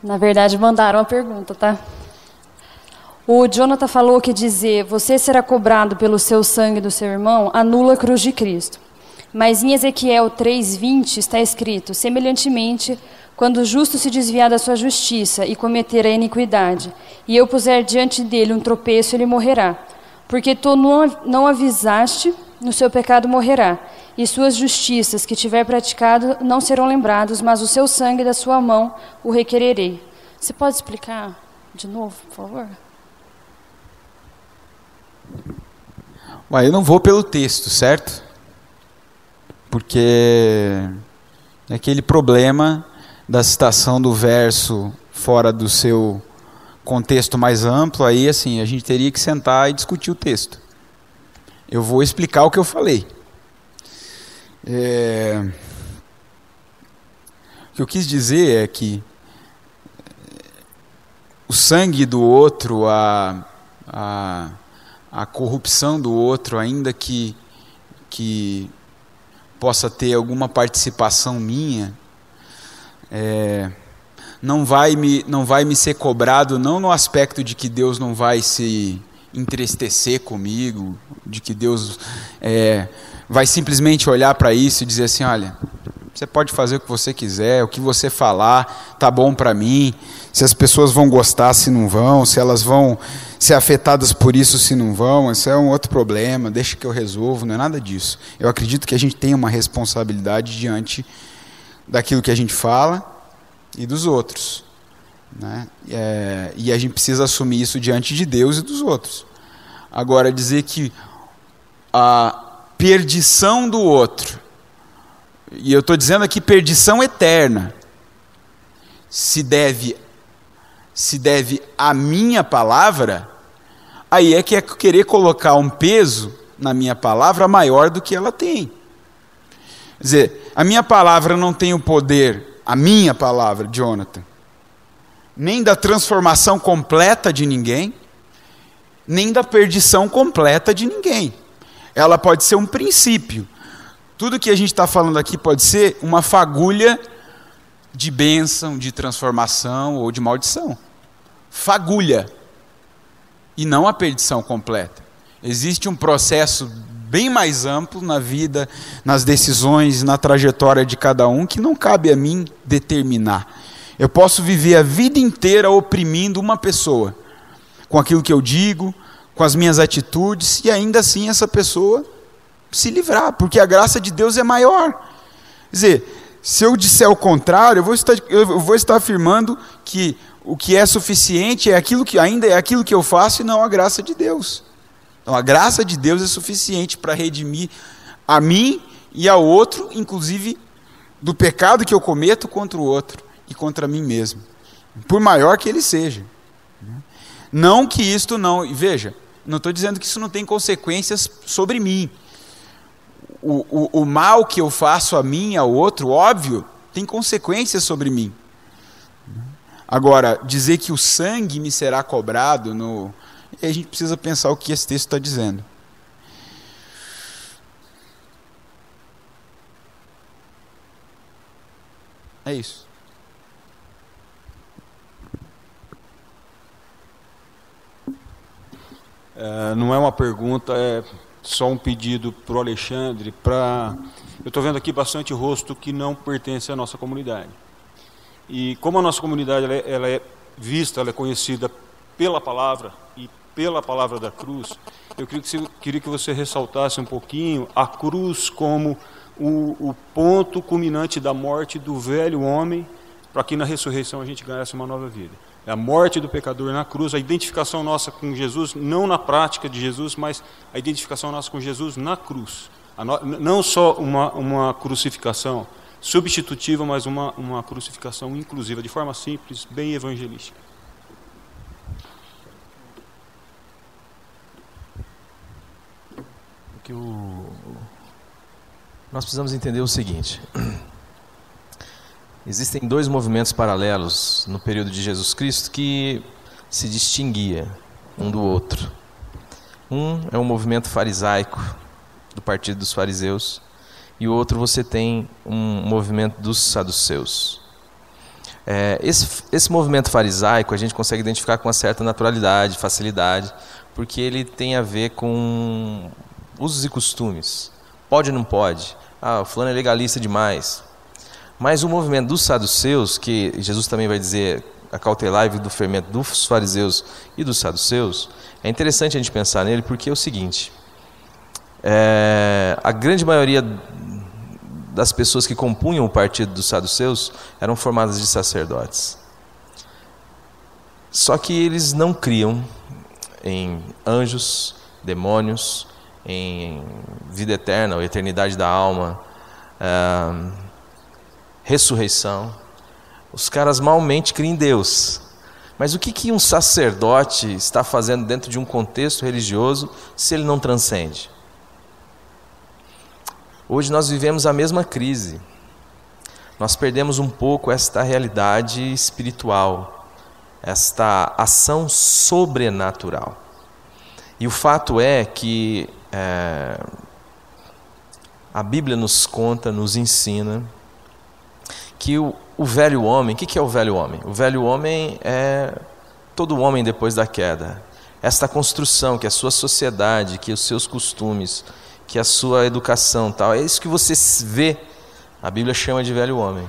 [SPEAKER 5] Na verdade, mandaram a pergunta, tá? O Jonathan falou que dizer você será cobrado pelo seu sangue do seu irmão anula a cruz de Cristo. Mas em Ezequiel 3:20 está escrito: semelhantemente, quando o justo se desviar da sua justiça e cometer a iniquidade, e eu puser diante dele um tropeço, ele morrerá. Porque tu não avisaste, no seu pecado morrerá, e suas justiças que tiver praticado não serão lembrados, mas o seu sangue da sua mão o requererei. Você pode explicar de novo, por favor?
[SPEAKER 2] Eu não vou pelo texto, certo? Porque é aquele problema da citação do verso fora do seu contexto mais amplo, aí assim, a gente teria que sentar e discutir o texto. Eu vou explicar o que eu falei. O que eu quis dizer é que o sangue do outro, a corrupção do outro, ainda que possa ter alguma participação minha, não vai me ser cobrado, não no aspecto de que Deus não vai se entristecer comigo, de que Deus vai simplesmente olhar para isso e dizer assim: olha, você pode fazer o que você quiser, o que você falar tá bom para mim, se as pessoas vão gostar, se não vão, se elas vão ser afetadas por isso, se não vão, isso é um outro problema, deixa que eu resolvo, não é nada disso. Eu acredito que a gente tem uma responsabilidade diante daquilo que a gente fala e dos outros, né? E a gente precisa assumir isso diante de Deus e dos outros. Agora, dizer que a perdição do outro, e eu estou dizendo aqui perdição eterna, se deve à minha palavra, aí é que é querer colocar um peso na minha palavra maior do que ela tem. Quer dizer, a minha palavra não tem o poder, a minha palavra, Jonathan, nem da transformação completa de ninguém, nem da perdição completa de ninguém. Ela pode ser um princípio. Tudo que a gente está falando aqui pode ser uma fagulha de bênção, de transformação ou de maldição. Fagulha. E não a perdição completa. Existe um processo bem mais amplo na vida, nas decisões, na trajetória de cada um, que não cabe a mim determinar. Eu posso viver a vida inteira oprimindo uma pessoa, com aquilo que eu digo, com as minhas atitudes, e ainda assim essa pessoa se livrar, porque a graça de Deus é maior. Quer dizer, se eu disser o contrário, eu vou estar afirmando que o que é suficiente é aquilo que ainda é aquilo que eu faço e não a graça de Deus. Então a graça de Deus é suficiente para redimir a mim e ao outro, inclusive do pecado que eu cometo contra o outro e contra mim mesmo, por maior que ele seja. Não que isto não... Veja, não estou dizendo que isso não tem consequências sobre mim. O mal que eu faço a mim e ao outro, óbvio, tem consequências sobre mim. Agora, dizer que o sangue me será cobrado, a gente precisa pensar o que esse texto está dizendo. É isso.
[SPEAKER 6] Não é uma pergunta, é só um pedido para o Alexandre. Eu estou vendo aqui bastante rosto que não pertence à nossa comunidade. E como a nossa comunidade ela é vista, ela é conhecida pela palavra e pela palavra da cruz, eu queria que você ressaltasse um pouquinho a cruz como o ponto culminante da morte do velho homem para que na ressurreição a gente ganhasse uma nova vida. É a morte do pecador na cruz, a identificação nossa com Jesus, não na prática de Jesus, mas a identificação nossa com Jesus na cruz. Não só uma crucificação substitutiva, mas uma crucificação inclusiva, de forma simples, bem evangelística.
[SPEAKER 3] Nós precisamos entender o seguinte: existem dois movimentos paralelos no período de Jesus Cristo que se distinguia um do outro. Um é o movimento farisaico, do partido dos fariseus, e o outro você tem um movimento dos saduceus. Esse movimento farisaico a gente consegue identificar com uma certa naturalidade, facilidade, porque ele tem a ver com usos e costumes. Pode ou não pode? O fulano é legalista demais. Mas o movimento dos saduceus, que Jesus também vai dizer, acautelai-vos do fermento dos fariseus e dos saduceus, é interessante a gente pensar nele, porque é o seguinte: a grande maioria das pessoas que compunham o partido dos saduceus eram formadas de sacerdotes. Só que eles não criam em anjos, demônios, em vida eterna, ou eternidade da alma, ressurreição. Os caras malmente criam em Deus. Mas o que um sacerdote está fazendo dentro de um contexto religioso se ele não transcende? Hoje nós vivemos a mesma crise. Nós perdemos um pouco esta realidade espiritual, esta ação sobrenatural. E o fato é que a Bíblia nos conta, nos ensina que o velho homem, o que é o velho homem? O velho homem é todo homem depois da queda. Esta construção, que é a sua sociedade, que os seus costumes, que a sua educação, tal, é isso que você vê, a Bíblia chama de velho homem.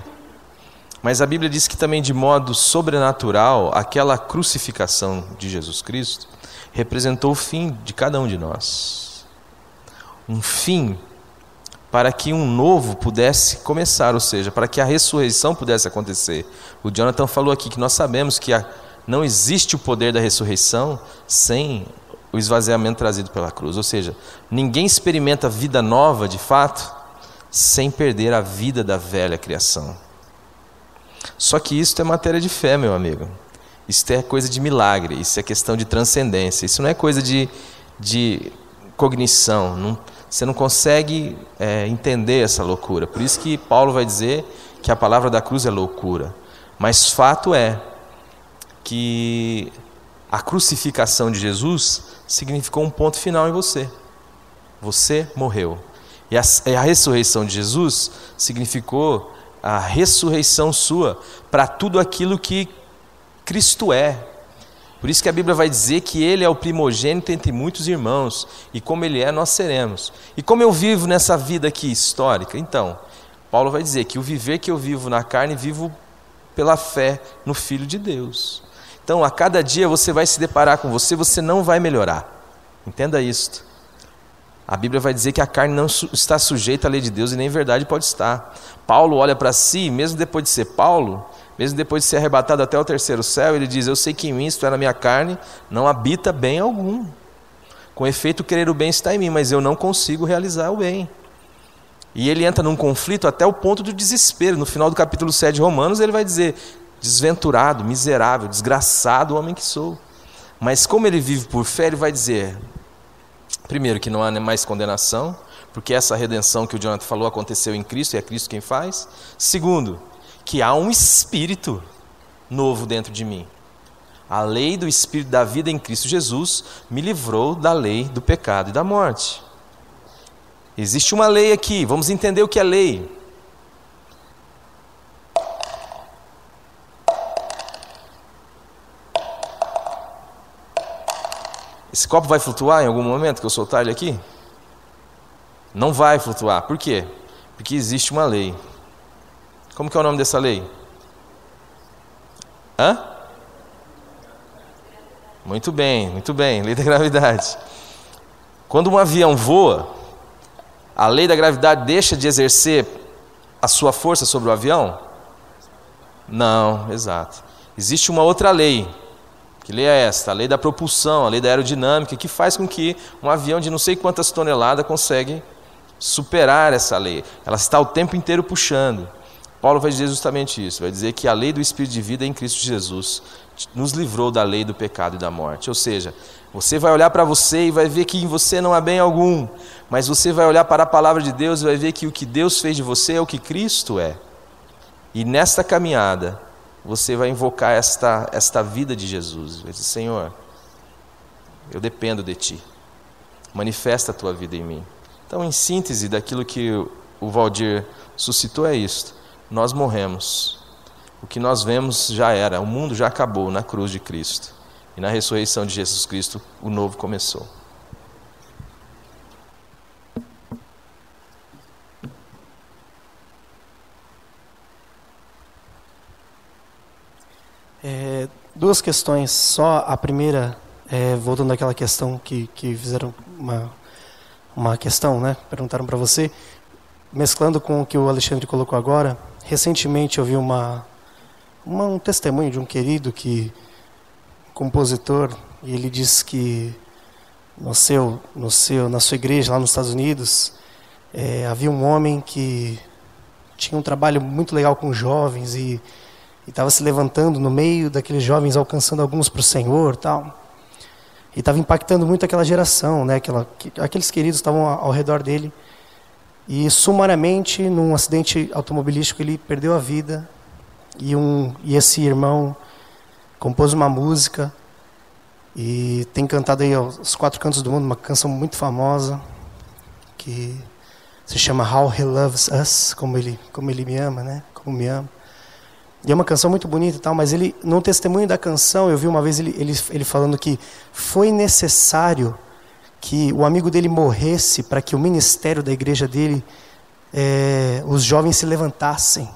[SPEAKER 3] Mas a Bíblia diz que também de modo sobrenatural, aquela crucificação de Jesus Cristo representou o fim de cada um de nós. Um fim para que um novo pudesse começar, ou seja, para que a ressurreição pudesse acontecer. O Jonathan falou aqui que nós sabemos que não existe o poder da ressurreição sem o esvaziamento trazido pela cruz. Ou seja, ninguém experimenta vida nova, de fato, sem perder a vida da velha criação. Só que isso é matéria de fé, meu amigo. Isso é coisa de milagre, isso é questão de transcendência. Isso não é coisa de cognição. Você não consegue entender essa loucura. Por isso que Paulo vai dizer que a palavra da cruz é loucura. Mas fato é que a crucificação de Jesus significou um ponto final em você. Você morreu. E a ressurreição de Jesus significou a ressurreição sua para tudo aquilo que Cristo é. Por isso que a Bíblia vai dizer que Ele é o primogênito entre muitos irmãos, e como Ele é, nós seremos. E como eu vivo nessa vida aqui histórica? Então, Paulo vai dizer que o viver que eu vivo na carne, vivo pela fé no Filho de Deus. Então, a cada dia você vai se deparar com você não vai melhorar. Entenda isto. A Bíblia vai dizer que a carne não está sujeita à lei de Deus, e nem verdade pode estar. Paulo olha para si, mesmo depois de ser Paulo, mesmo depois de ser arrebatado até o terceiro céu, ele diz: eu sei que em mim, isto é, na minha carne, não habita bem algum. Com efeito, querer o bem está em mim, mas eu não consigo realizar o bem. E ele entra num conflito até o ponto do desespero. No final do capítulo 7 de Romanos, ele vai dizer: desventurado, miserável, desgraçado homem que sou. Mas como ele vive por fé, ele vai dizer, primeiro, que não há mais condenação, porque essa redenção que o Jonathan falou aconteceu em Cristo, e é Cristo quem faz. Segundo, que há um Espírito novo dentro de mim. A lei do Espírito da vida em Cristo Jesus me livrou da lei do pecado e da morte. Existe uma lei aqui, vamos entender o que é lei. Esse copo vai flutuar em algum momento que eu soltar ele aqui? Não vai flutuar. Por quê? Porque existe uma lei. Como que é o nome dessa lei? Muito bem, lei da gravidade. Quando um avião voa, a lei da gravidade deixa de exercer a sua força sobre o avião? Não, exato. Existe uma outra lei. Que lei é esta? A lei da propulsão, a lei da aerodinâmica, que faz com que um avião de não sei quantas toneladas consegue superar essa lei. Ela está o tempo inteiro puxando. Paulo vai dizer justamente isso, vai dizer que a lei do Espírito de vida em Cristo Jesus nos livrou da lei do pecado e da morte. Ou seja, você vai olhar para você e vai ver que em você não há bem algum, mas você vai olhar para a palavra de Deus e vai ver que o que Deus fez de você é o que Cristo é. E nesta caminhada, você vai invocar esta vida de Jesus. Vai dizer, Senhor, eu dependo de Ti. Manifesta a Tua vida em mim. Então, em síntese daquilo que o Valdir suscitou é isto. Nós morremos. O que nós vemos já era. O mundo já acabou na cruz de Cristo. E na ressurreição de Jesus Cristo, o novo começou.
[SPEAKER 7] Duas questões só. A primeira, voltando àquela questão que fizeram uma questão, né? Perguntaram para você, mesclando com o que o Alexandre colocou agora. Recentemente eu vi um testemunho de um querido compositor, e ele disse que na sua igreja lá nos Estados Unidos havia um homem que tinha um trabalho muito legal com jovens e estava se levantando no meio daqueles jovens, alcançando alguns para o Senhor, tal. E estava impactando muito aquela geração, né? Aqueles queridos estavam ao redor dele. E sumariamente, num acidente automobilístico, ele perdeu a vida. E esse irmão compôs uma música e tem cantado aí aos 4 cantos do mundo uma canção muito famosa que se chama How He Loves Us, como ele me ama, né? Como me ama. E é uma canção muito bonita e tal, mas ele, no testemunho da canção, eu vi uma vez ele falando que foi necessário que o amigo dele morresse para que o ministério da igreja dele, os jovens se levantassem.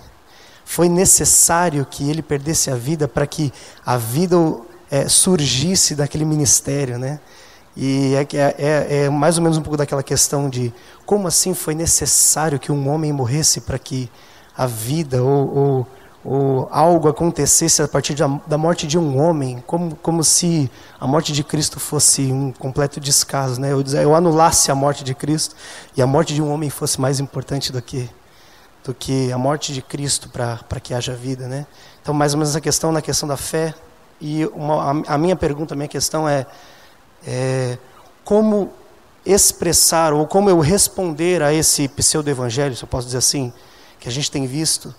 [SPEAKER 7] Foi necessário que ele perdesse a vida para que a vida surgisse daquele ministério, né? E é mais ou menos um pouco daquela questão de como assim foi necessário que um homem morresse para que a vida ou algo acontecesse a partir da morte de um homem, como se a morte de Cristo fosse um completo descaso, né? Eu anulasse a morte de Cristo e a morte de um homem fosse mais importante do que a morte de Cristo para que haja vida, né? Então, mais ou menos essa questão na questão da fé. E a minha pergunta, a minha questão é como expressar ou como eu responder a esse pseudo-evangelho, se eu posso dizer assim, que a gente tem visto.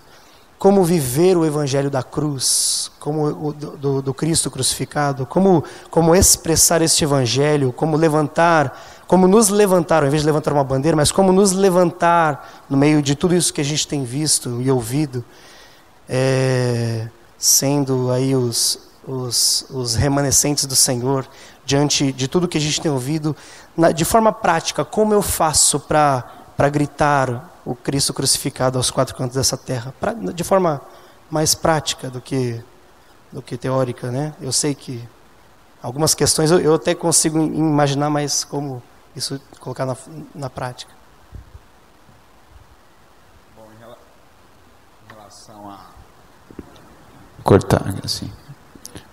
[SPEAKER 7] Como viver o evangelho da cruz, como do Cristo crucificado, como expressar este evangelho, como nos levantar, ao invés de levantar uma bandeira, mas como nos levantar no meio de tudo isso que a gente tem visto e ouvido, sendo aí os remanescentes do Senhor, diante de tudo que a gente tem ouvido, de forma prática, como eu faço para gritar o Cristo crucificado aos 4 cantos dessa terra, de forma mais prática do que teórica, né? Eu sei que algumas questões eu até consigo imaginar, mas como isso colocar na prática.
[SPEAKER 2] Bom, em relação a cortar, assim,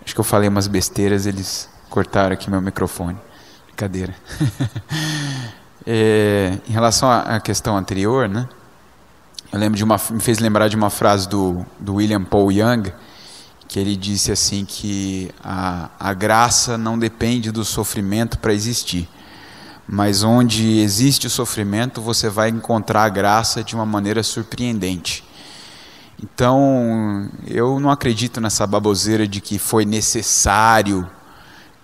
[SPEAKER 2] acho que eu falei umas besteiras, eles cortaram aqui meu microfone. Brincadeira. Em relação à questão anterior, né? Eu lembro me fez lembrar de uma frase do William Paul Young, que ele disse assim que a graça não depende do sofrimento para existir, mas onde existe o sofrimento você vai encontrar a graça de uma maneira surpreendente. Então eu não acredito nessa baboseira de que foi necessário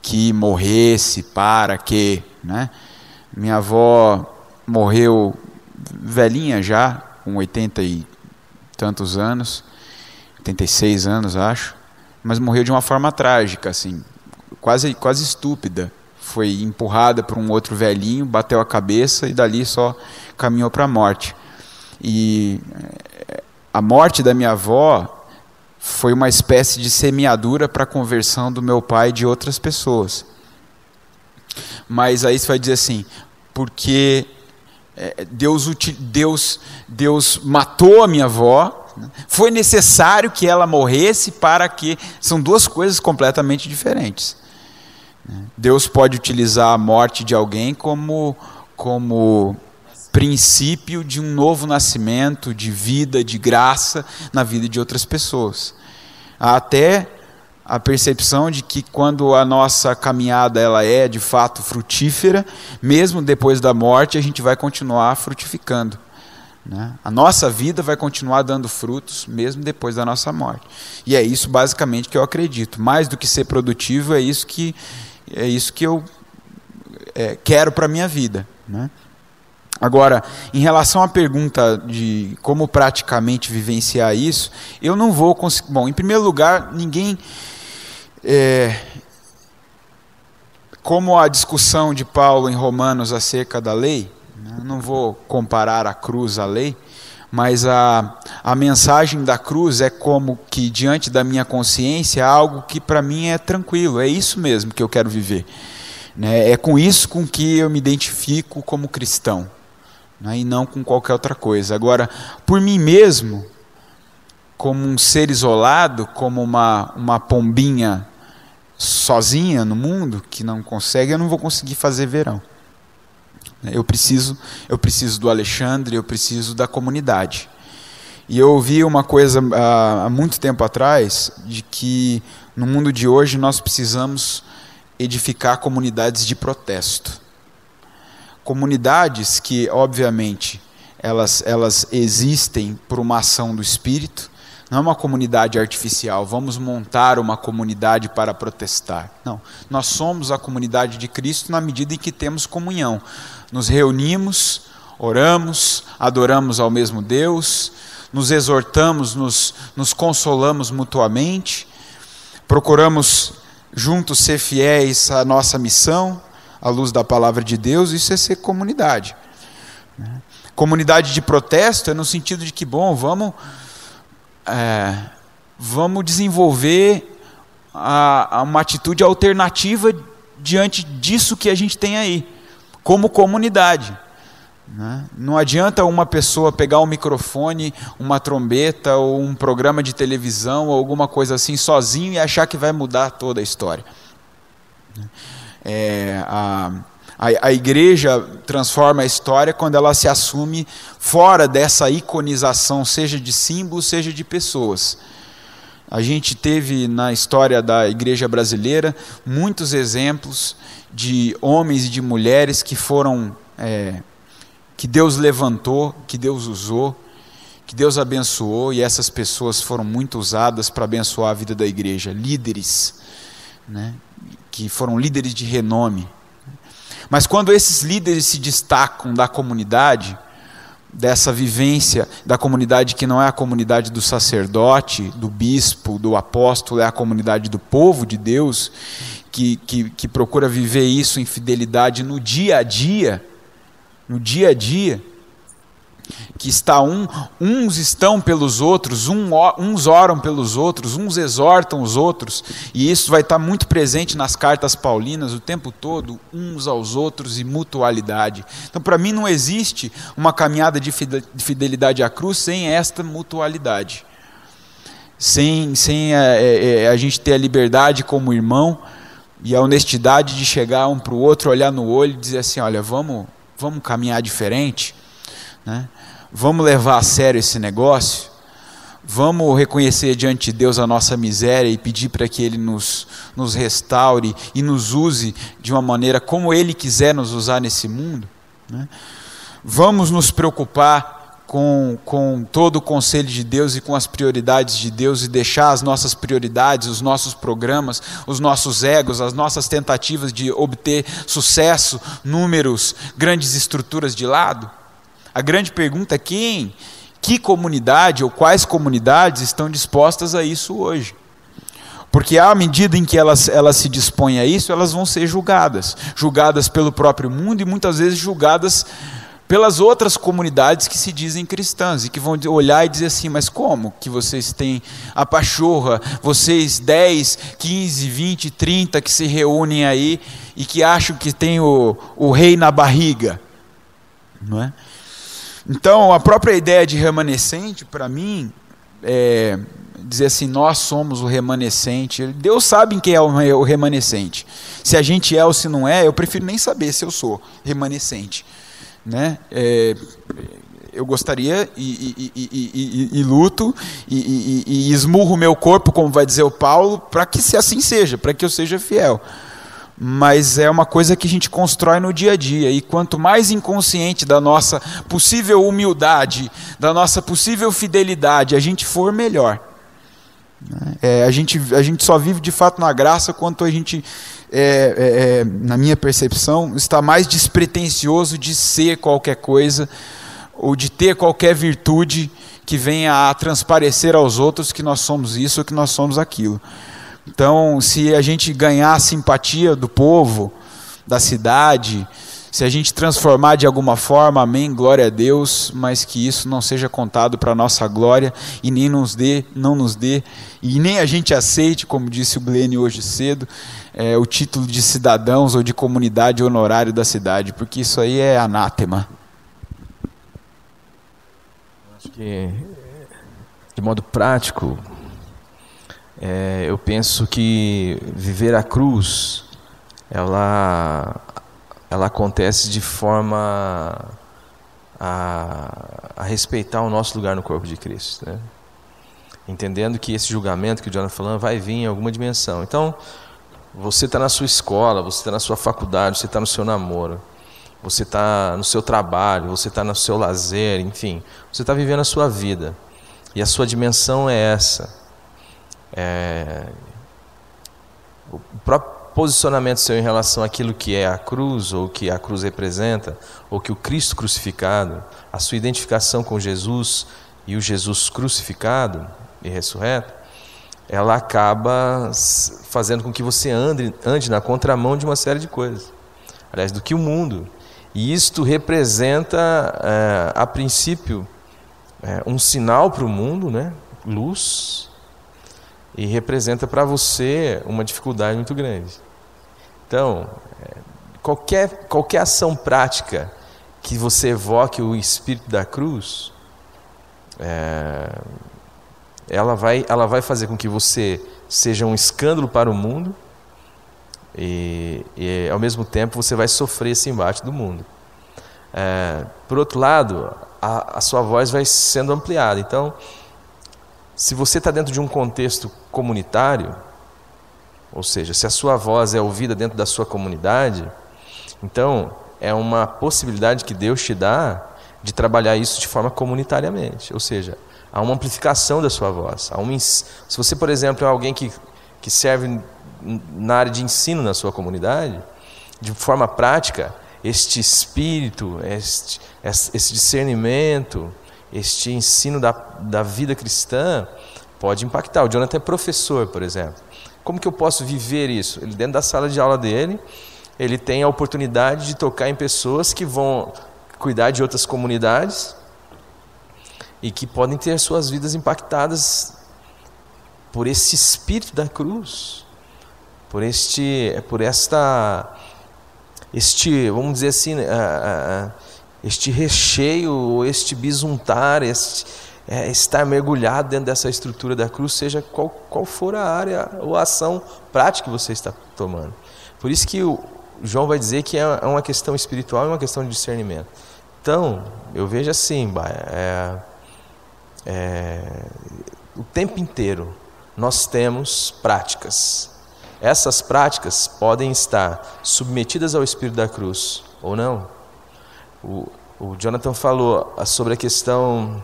[SPEAKER 2] que morresse para que, né? Minha avó morreu velhinha já, com 80 e tantos anos, 86 anos acho, mas morreu de uma forma trágica, assim, quase estúpida. Foi empurrada por um outro velhinho, bateu a cabeça e dali só caminhou para a morte. E a morte da minha avó foi uma espécie de semeadura para a conversão do meu pai e de outras pessoas. Mas aí você vai dizer assim, porque Deus matou a minha avó Foi necessário que ela morresse para que... São duas coisas completamente diferentes. Deus pode utilizar a morte de alguém como princípio de um novo nascimento, de vida, de graça na vida de outras pessoas. Há até a percepção de que quando a nossa caminhada ela é de fato frutífera, mesmo depois da morte a gente vai continuar frutificando. A nossa vida vai continuar dando frutos mesmo depois da nossa morte. E é isso basicamente que eu acredito. Mais do que ser produtivo, é isso que eu quero para a minha vida. Agora, em relação à pergunta de como praticamente vivenciar isso, eu não vou conseguir... Bom, em primeiro lugar, ninguém... como a discussão de Paulo em Romanos acerca da lei, não vou comparar a cruz à lei, mas a mensagem da cruz é como que diante da minha consciência algo que para mim é tranquilo, é isso mesmo que eu quero viver. É com isso com que eu me identifico como cristão, e não com qualquer outra coisa. Agora, por mim mesmo, como um ser isolado, como uma pombinha sozinha no mundo, que não consegue, eu não vou conseguir fazer verão. Eu preciso do Alexandre, eu preciso da comunidade. E eu ouvi uma coisa há muito tempo atrás, de que no mundo de hoje nós precisamos edificar comunidades de protesto. Comunidades que, obviamente, elas existem por uma ação do Espírito. Não é uma comunidade artificial, vamos montar uma comunidade para protestar. Não, nós somos a comunidade de Cristo na medida em que temos comunhão. Nos reunimos, oramos, adoramos ao mesmo Deus, nos exortamos, nos consolamos mutuamente, procuramos juntos ser fiéis à nossa missão, à luz da palavra de Deus. Isso é ser comunidade. Comunidade de protesto é no sentido de que, bom, vamos desenvolver uma atitude alternativa diante disso que a gente tem aí, como comunidade. Não adianta uma pessoa pegar um microfone, uma trombeta ou um programa de televisão ou alguma coisa assim sozinho e achar que vai mudar toda a história. A igreja transforma a história quando ela se assume fora dessa iconização, seja de símbolos, seja de pessoas. A gente teve na história da igreja brasileira muitos exemplos de homens e de mulheres que foram, que Deus levantou, que Deus usou, que Deus abençoou, e essas pessoas foram muito usadas para abençoar a vida da igreja. Líderes, que foram líderes de renome. Mas quando esses líderes se destacam da comunidade, dessa vivência da comunidade que não é a comunidade do sacerdote, do bispo, do apóstolo, é a comunidade do povo de Deus, que procura viver isso em fidelidade no dia a dia, que uns estão pelos outros, uns oram pelos outros, uns exortam os outros, e isso vai estar muito presente nas cartas paulinas o tempo todo, uns aos outros e mutualidade. Então, para mim, não existe uma caminhada de fidelidade à cruz sem esta mutualidade, sem a gente ter a liberdade como irmão e a honestidade de chegar um para o outro, olhar no olho e dizer assim: olha, vamos caminhar diferente, vamos levar a sério esse negócio, vamos reconhecer diante de Deus a nossa miséria e pedir para que Ele nos restaure e nos use de uma maneira como Ele quiser nos usar nesse mundo. Vamos nos preocupar com todo o conselho de Deus e com as prioridades de Deus, e deixar as nossas prioridades, os nossos programas, os nossos egos, as nossas tentativas de obter sucesso, números, grandes estruturas de lado. A grande pergunta é que comunidade ou quais comunidades estão dispostas a isso hoje? Porque à medida em que elas se dispõem a isso, elas vão ser julgadas pelo próprio mundo e muitas vezes julgadas pelas outras comunidades que se dizem cristãs e que vão olhar e dizer assim: mas como que vocês têm a pachorra, vocês 10, 15, 20, 30 que se reúnem aí e que acham que tem o rei na barriga, não é? Então, a própria ideia de remanescente, para mim, dizer assim, nós somos o remanescente. Deus sabe quem é o remanescente. Se a gente é ou se não é, eu prefiro nem saber se eu sou remanescente, né? Eu gostaria e luto e esmurro o meu corpo, como vai dizer o Paulo, para que assim seja, para que eu seja fiel. Mas é uma coisa que a gente constrói no dia a dia, e quanto mais inconsciente da nossa possível humildade, da nossa possível fidelidade a gente for, melhor. A gente só vive de fato na graça quanto a gente, na minha percepção, está mais despretensioso de ser qualquer coisa ou de ter qualquer virtude que venha a transparecer aos outros que nós somos isso ou que nós somos aquilo. Então, se a gente ganhar a simpatia do povo, da cidade, se a gente transformar de alguma forma, amém, glória a Deus, mas que isso não seja contado para a nossa glória e nem não nos dê, e nem a gente aceite, como disse o Glenn hoje cedo, o título de cidadãos ou de comunidade honorário da cidade, porque isso aí é anátema.
[SPEAKER 3] Acho que, de modo prático, eu penso que viver a cruz, ela acontece de forma a respeitar o nosso lugar no corpo de Cristo, né? Entendendo que esse julgamento que o Jonathan falando vai vir em alguma dimensão. Então, você está na sua escola, você está na sua faculdade, você está no seu namoro, você está no seu trabalho, você está no seu lazer, enfim, você está vivendo a sua vida, e a sua dimensão é essa. O próprio posicionamento seu em relação àquilo que é a cruz, ou que a cruz representa, ou que o Cristo crucificado, a sua identificação com Jesus e o Jesus crucificado e ressurreto, ela acaba fazendo com que você ande na contramão de uma série de coisas, aliás, do que o mundo. E isto representa, a princípio, um sinal para o mundo, né? Luz, e representa para você uma dificuldade muito grande. Então, qualquer ação prática que você evoque o espírito da cruz, ela vai fazer com que você seja um escândalo para o mundo, e ao mesmo tempo você vai sofrer esse embate do mundo. Por outro lado, a sua voz vai sendo ampliada. Então, se você está dentro de um contexto comunitário, ou seja, se a sua voz é ouvida dentro da sua comunidade, então é uma possibilidade que Deus te dá de trabalhar isso de forma comunitariamente. Ou seja, há uma amplificação da sua voz. Se você, por exemplo, é alguém que serve na área de ensino na sua comunidade, de forma prática, este espírito, esse discernimento, este ensino da vida cristã pode impactar. O Jonathan é professor, por exemplo. Como que eu posso viver isso? Ele, dentro da sala de aula dele, ele tem a oportunidade de tocar em pessoas que vão cuidar de outras comunidades e que podem ter suas vidas impactadas por esse espírito da cruz, vamos dizer assim, este recheio, este bisuntar, estar mergulhado dentro dessa estrutura da cruz, seja qual for a área ou a ação prática que você está tomando. Por isso que o João vai dizer que é uma questão espiritual e uma questão de discernimento. Então, eu vejo assim, o tempo inteiro nós temos práticas. Essas práticas podem estar submetidas ao espírito da cruz ou não. O Jonathan falou sobre a questão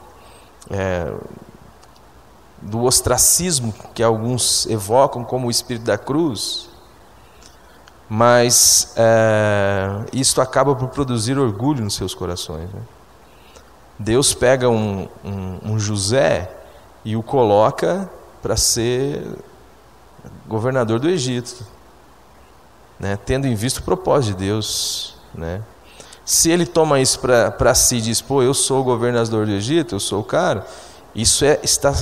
[SPEAKER 3] do ostracismo que alguns evocam como o espírito da cruz, mas isso acaba por produzir orgulho nos seus corações, né? Deus pega um José e o coloca para ser governador do Egito, né? Tendo em vista o propósito de Deus, né? Se ele toma isso para si e diz, pô, eu sou o governador do Egito, eu sou o cara, isso está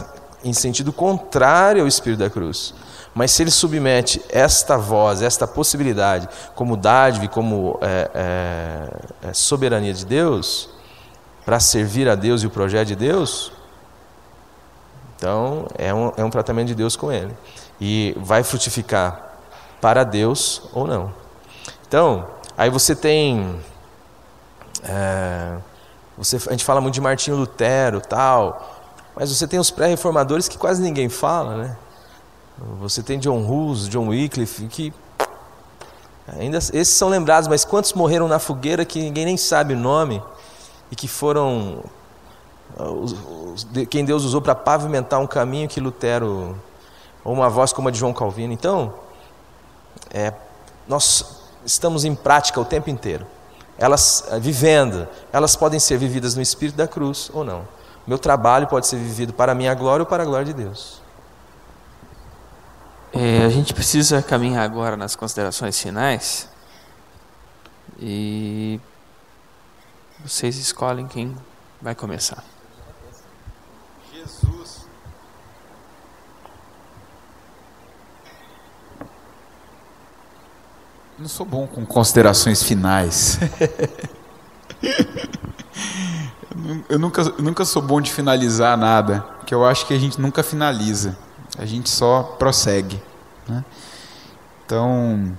[SPEAKER 3] em sentido contrário ao espírito da cruz. Mas se ele submete esta voz, esta possibilidade, como dádiva, como soberania de Deus, para servir a Deus e o projeto de Deus, Então, é um tratamento de Deus com ele. E vai frutificar para Deus ou não. Então, aí você tem... a gente fala muito de Martinho Lutero, tal, mas você tem os pré-reformadores que quase ninguém fala, né? Você tem John Hus, John Wycliffe, que ainda esses são lembrados, mas quantos morreram na fogueira que ninguém nem sabe o nome e que foram quem Deus usou para pavimentar um caminho que Lutero, ou uma voz como a de João Calvino. Então, nós estamos em prática o tempo inteiro. Elas vivendo, elas podem ser vividas no espírito da cruz ou não. Meu trabalho pode ser vivido para a minha glória ou para a glória de Deus.
[SPEAKER 1] A gente precisa caminhar agora nas considerações finais. E vocês escolhem quem vai começar.
[SPEAKER 2] Jesus. Eu não sou bom com considerações finais. Eu nunca sou bom de finalizar nada, porque eu acho que a gente nunca finaliza, a gente só prossegue, né? Então,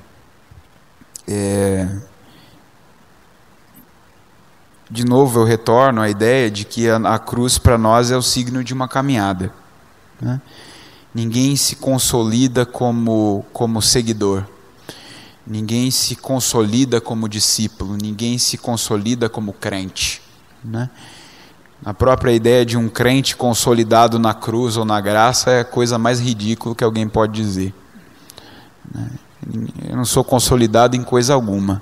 [SPEAKER 2] de novo eu retorno à ideia de que a cruz para nós é o signo de uma caminhada, né? Ninguém se consolida como seguidor. Ninguém se consolida como discípulo, ninguém se consolida como crente, né? A própria ideia de um crente consolidado na cruz ou na graça é a coisa mais ridícula que alguém pode dizer, né? Eu não sou consolidado em coisa alguma.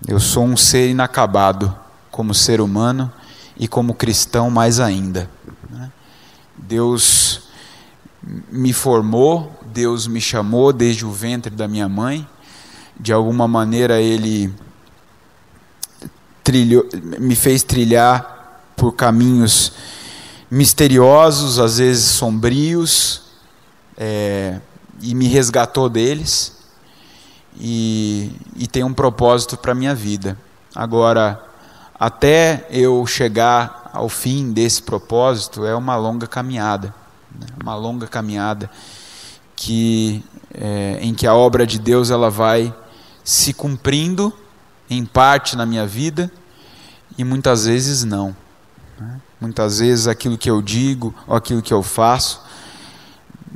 [SPEAKER 2] Eu sou um ser inacabado como ser humano e como cristão mais ainda, né? Deus me formou, Deus me chamou desde o ventre da minha mãe. De alguma maneira Ele me fez trilhar por caminhos misteriosos, às vezes sombrios, e me resgatou deles, e tem um propósito para a minha vida. Agora, até eu chegar ao fim desse propósito, é uma longa caminhada, né? Uma longa caminhada em que a obra de Deus ela vai se cumprindo em parte na minha vida e muitas vezes não, né? Muitas vezes aquilo que eu digo ou aquilo que eu faço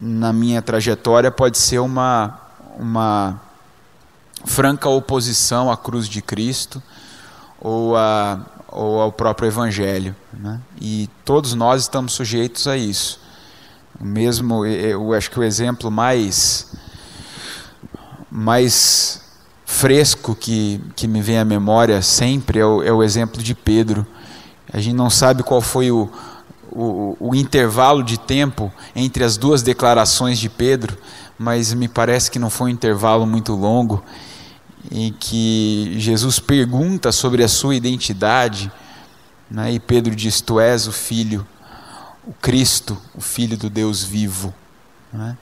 [SPEAKER 2] na minha trajetória pode ser uma franca oposição à cruz de Cristo ou ao próprio Evangelho, né? E todos nós estamos sujeitos a isso. Eu acho que o exemplo mais fresco que me vem à memória sempre é o exemplo de Pedro. A gente não sabe qual foi o intervalo de tempo entre as duas declarações de Pedro, mas me parece que não foi um intervalo muito longo, em que Jesus pergunta sobre a sua identidade, né? E Pedro diz: tu és o Filho, o Cristo, o Filho do Deus vivo, né?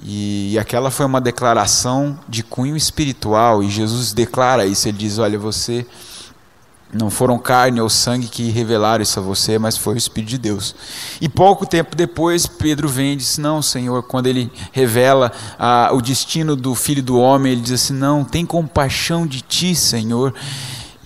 [SPEAKER 2] E aquela foi uma declaração de cunho espiritual, e Jesus declara isso. Ele diz: olha, você não foram carne ou sangue que revelaram isso a você, mas foi o Espírito de Deus. E pouco tempo depois Pedro vem e diz: não, Senhor, quando ele revela o destino do Filho do Homem, ele diz assim: não, tem compaixão de ti, Senhor.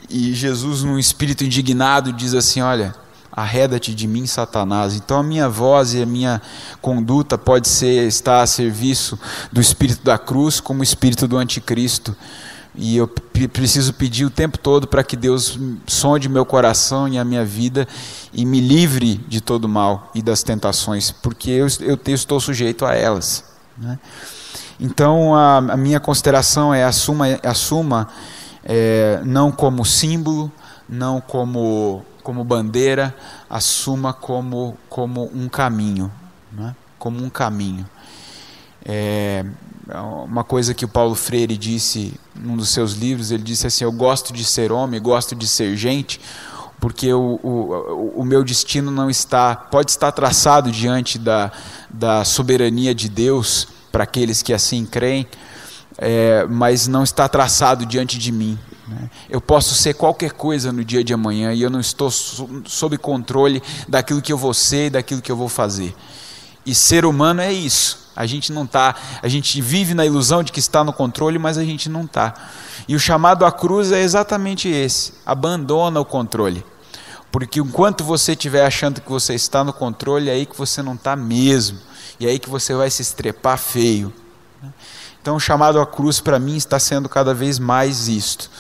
[SPEAKER 2] E Jesus, num espírito indignado, diz assim: olha, arreda-te de mim, Satanás. Então a minha voz e a minha conduta pode estar a serviço do espírito da cruz como o espírito do anticristo. E eu preciso pedir o tempo todo para que Deus sonde meu coração e a minha vida e me livre de todo mal e das tentações, porque eu estou sujeito a elas, né? Então a minha consideração é: assuma não como símbolo, não como bandeira, assuma como um caminho, né? Como um caminho. Uma coisa que o Paulo Freire disse num dos seus livros, ele disse assim: eu gosto de ser homem, gosto de ser gente, porque o meu destino pode estar traçado diante da soberania de Deus para aqueles que assim creem, mas não está traçado diante de mim, né? Eu posso ser qualquer coisa no dia de amanhã e eu não estou sob controle daquilo que eu vou ser e daquilo que eu vou fazer. E ser humano é isso. A gente vive na ilusão de que está no controle, mas a gente não está. E o chamado à cruz é exatamente esse: abandona o controle. Porque enquanto você estiver achando que você está no controle, é aí que você não está mesmo. E é aí que você vai se estrepar feio. Então o chamado à cruz para mim está sendo cada vez mais isto.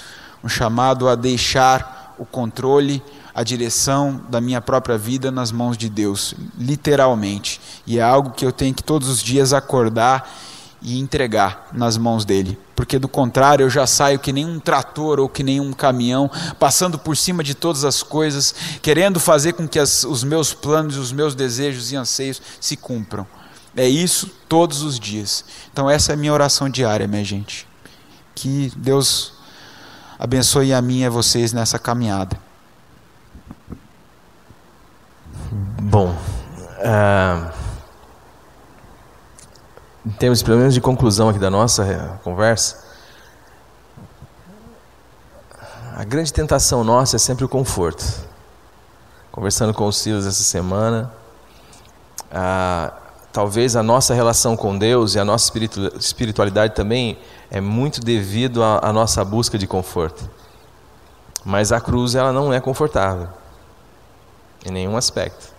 [SPEAKER 2] Um chamado a deixar o controle, a direção da minha própria vida nas mãos de Deus, literalmente. E é algo que eu tenho que todos os dias acordar e entregar nas mãos dele. Porque do contrário eu já saio que nem um trator ou que nem um caminhão, passando por cima de todas as coisas, querendo fazer com que os meus planos, os meus desejos e anseios se cumpram. É isso todos os dias. Então essa é a minha oração diária, minha gente. Que Deus abençoe a mim e a vocês nessa caminhada.
[SPEAKER 3] Bom, em termos pelo menos de conclusão aqui da nossa conversa, a grande tentação nossa é sempre o conforto. Conversando com o Silas essa semana, talvez a nossa relação com Deus e a nossa espiritualidade também é muito devido à nossa busca de conforto. Mas a cruz, ela não é confortável em nenhum aspecto.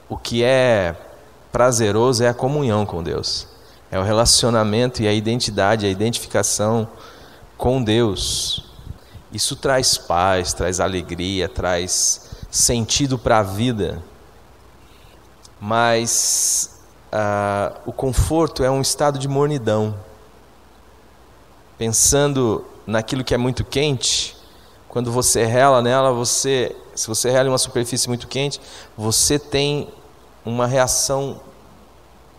[SPEAKER 3] O que é prazeroso é a comunhão com Deus, é o relacionamento e a identidade, a identificação com Deus. Isso traz paz, traz alegria, traz sentido para a vida. Mas o conforto é um estado de mornidão. Pensando naquilo que é muito quente, quando você rela nela, se você rela em uma superfície muito quente, você tem uma reação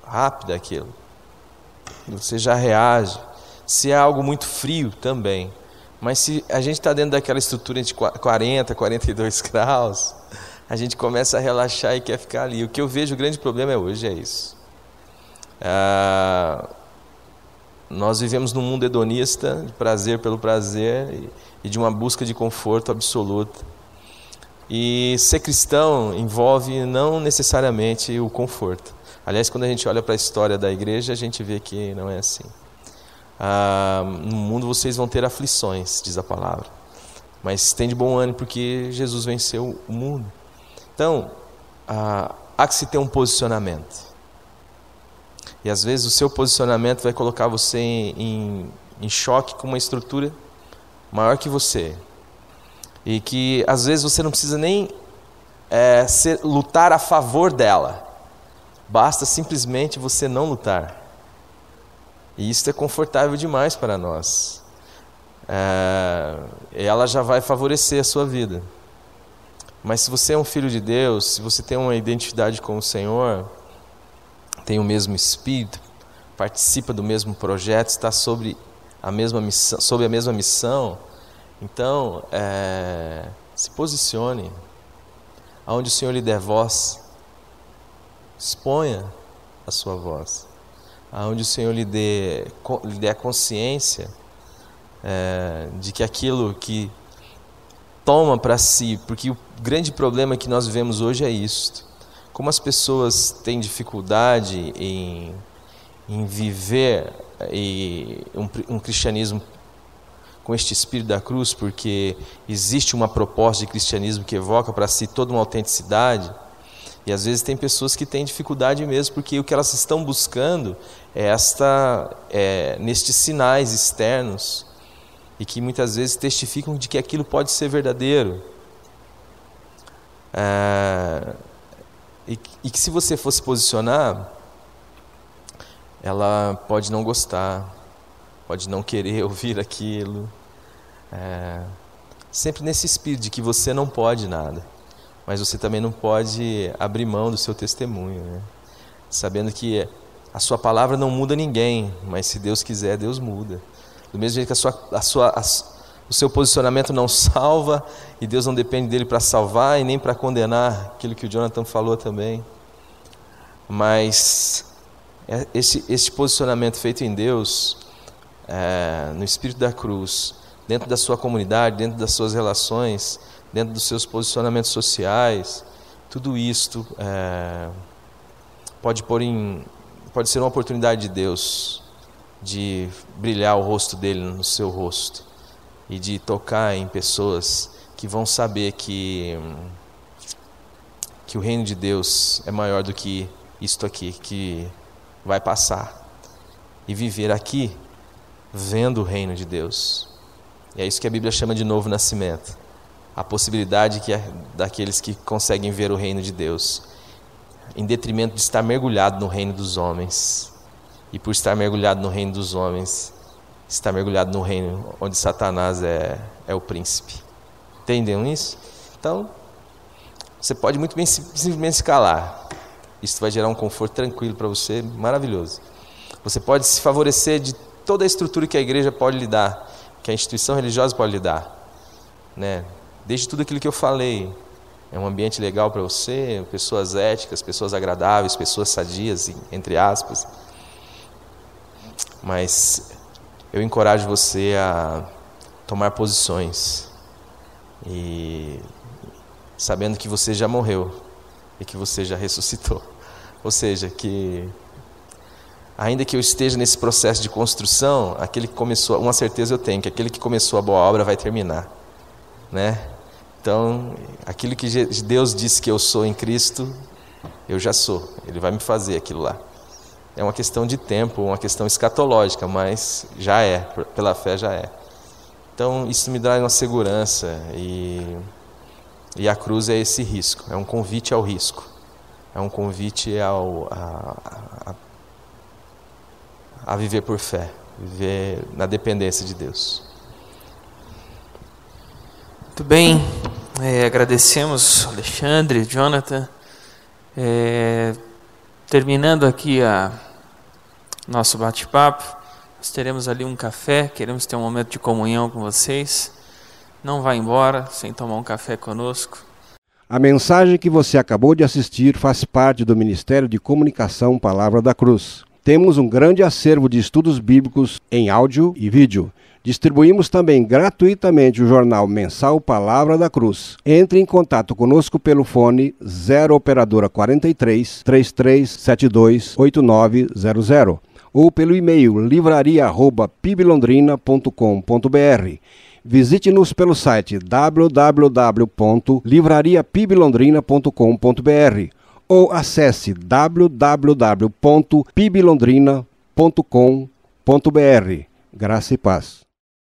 [SPEAKER 3] rápida àquilo. Você já reage. Se é algo muito frio, também. Mas se a gente está dentro daquela estrutura de 40, 42 graus, a gente começa a relaxar e quer ficar ali. O que eu vejo, o grande problema hoje é isso. Nós vivemos num mundo hedonista, de prazer pelo prazer e de uma busca de conforto absoluta. E ser cristão envolve não necessariamente o conforto. Aliás, quando a gente olha para a história da igreja, a gente vê que não é assim. No mundo vocês vão ter aflições, diz a palavra. Mas tem de bom ânimo, porque Jesus venceu o mundo. Então, há que se ter um posicionamento. E às vezes o seu posicionamento vai colocar você em choque com uma estrutura maior que você. E que às vezes você não precisa nem lutar a favor dela. Basta simplesmente você não lutar. E isso é confortável demais para nós. Ela já vai favorecer a sua vida. Mas se você é um filho de Deus, se você tem uma identidade com o Senhor, tem o mesmo Espírito, participa do mesmo projeto, está sob a mesma missão, então se posicione. Aonde o Senhor lhe der voz, exponha a sua voz. Aonde o Senhor lhe der consciência de que aquilo que toma para si, porque o grande problema que nós vivemos hoje é isto. Como as pessoas têm dificuldade em viver um cristianismo com este espírito da cruz, porque existe uma proposta de cristianismo que evoca para si toda uma autenticidade, e às vezes tem pessoas que têm dificuldade mesmo, porque o que elas estão buscando é nestes sinais externos, e que muitas vezes testificam de que aquilo pode ser verdadeiro. E que se você fosse posicionar, ela pode não gostar, pode não querer ouvir aquilo. Sempre nesse espírito de que você não pode nada, mas você também não pode abrir mão do seu testemunho, né? Sabendo que a sua palavra não muda ninguém, mas se Deus quiser, Deus muda. Do mesmo jeito que o seu posicionamento não salva, e Deus não depende dele para salvar e nem para condenar, aquilo que o Jonathan falou também. Mas esse posicionamento feito em Deus, no Espírito da cruz, dentro da sua comunidade, dentro das suas relações, dentro dos seus posicionamentos sociais, tudo isto pode ser uma oportunidade de Deus de brilhar o rosto dele no seu rosto e de tocar em pessoas que vão saber que o reino de Deus é maior do que isto aqui, que vai passar, e viver aqui vendo o reino de Deus. E é isso que a Bíblia chama de novo nascimento, a possibilidade daqueles que conseguem ver o reino de Deus, em detrimento de estar mergulhado no reino dos homens, e por estar mergulhado no reino dos homens, estar mergulhado no reino onde Satanás é o príncipe. Entendem isso? Então, você pode muito bem simplesmente se calar. Isso vai gerar um conforto tranquilo para você, maravilhoso. Você pode se favorecer de toda a estrutura que a igreja pode lhe dar, que a instituição religiosa pode lhe dar, né? Desde tudo aquilo que eu falei. É um ambiente legal para você, pessoas éticas, pessoas agradáveis, pessoas sadias, entre aspas. Mas eu encorajo você a tomar posições, e sabendo que você já morreu e que você já ressuscitou. Ou seja, que ainda que eu esteja nesse processo de construção, aquele que começou, uma certeza eu tenho, que aquele que começou a boa obra vai terminar, né? Então, aquilo que Deus disse que eu sou em Cristo, eu já sou. Ele vai me fazer aquilo lá. É uma questão de tempo, uma questão escatológica, mas já é, pela fé já é. Então, isso me dá uma segurança, e a cruz é esse risco, é um convite ao risco, é um convite a viver por fé, viver na dependência de Deus.
[SPEAKER 1] Muito bem, agradecemos Alexandre, Jonathan. Terminando aqui nosso bate-papo, nós teremos ali um café, queremos ter um momento de comunhão com vocês. Não vá embora sem tomar um café conosco.
[SPEAKER 8] A mensagem que você acabou de assistir faz parte do Ministério de Comunicação Palavra da Cruz. Temos um grande acervo de estudos bíblicos em áudio e vídeo. Distribuímos também gratuitamente o jornal mensal Palavra da Cruz. Entre em contato conosco pelo fone 0 operadora 43 3372 8900 ou pelo e-mail livraria@piblondrina.com.br. Visite-nos pelo site www.livrariapiblondrina.com.br ou acesse www.piblondrina.com.br. Graça e paz.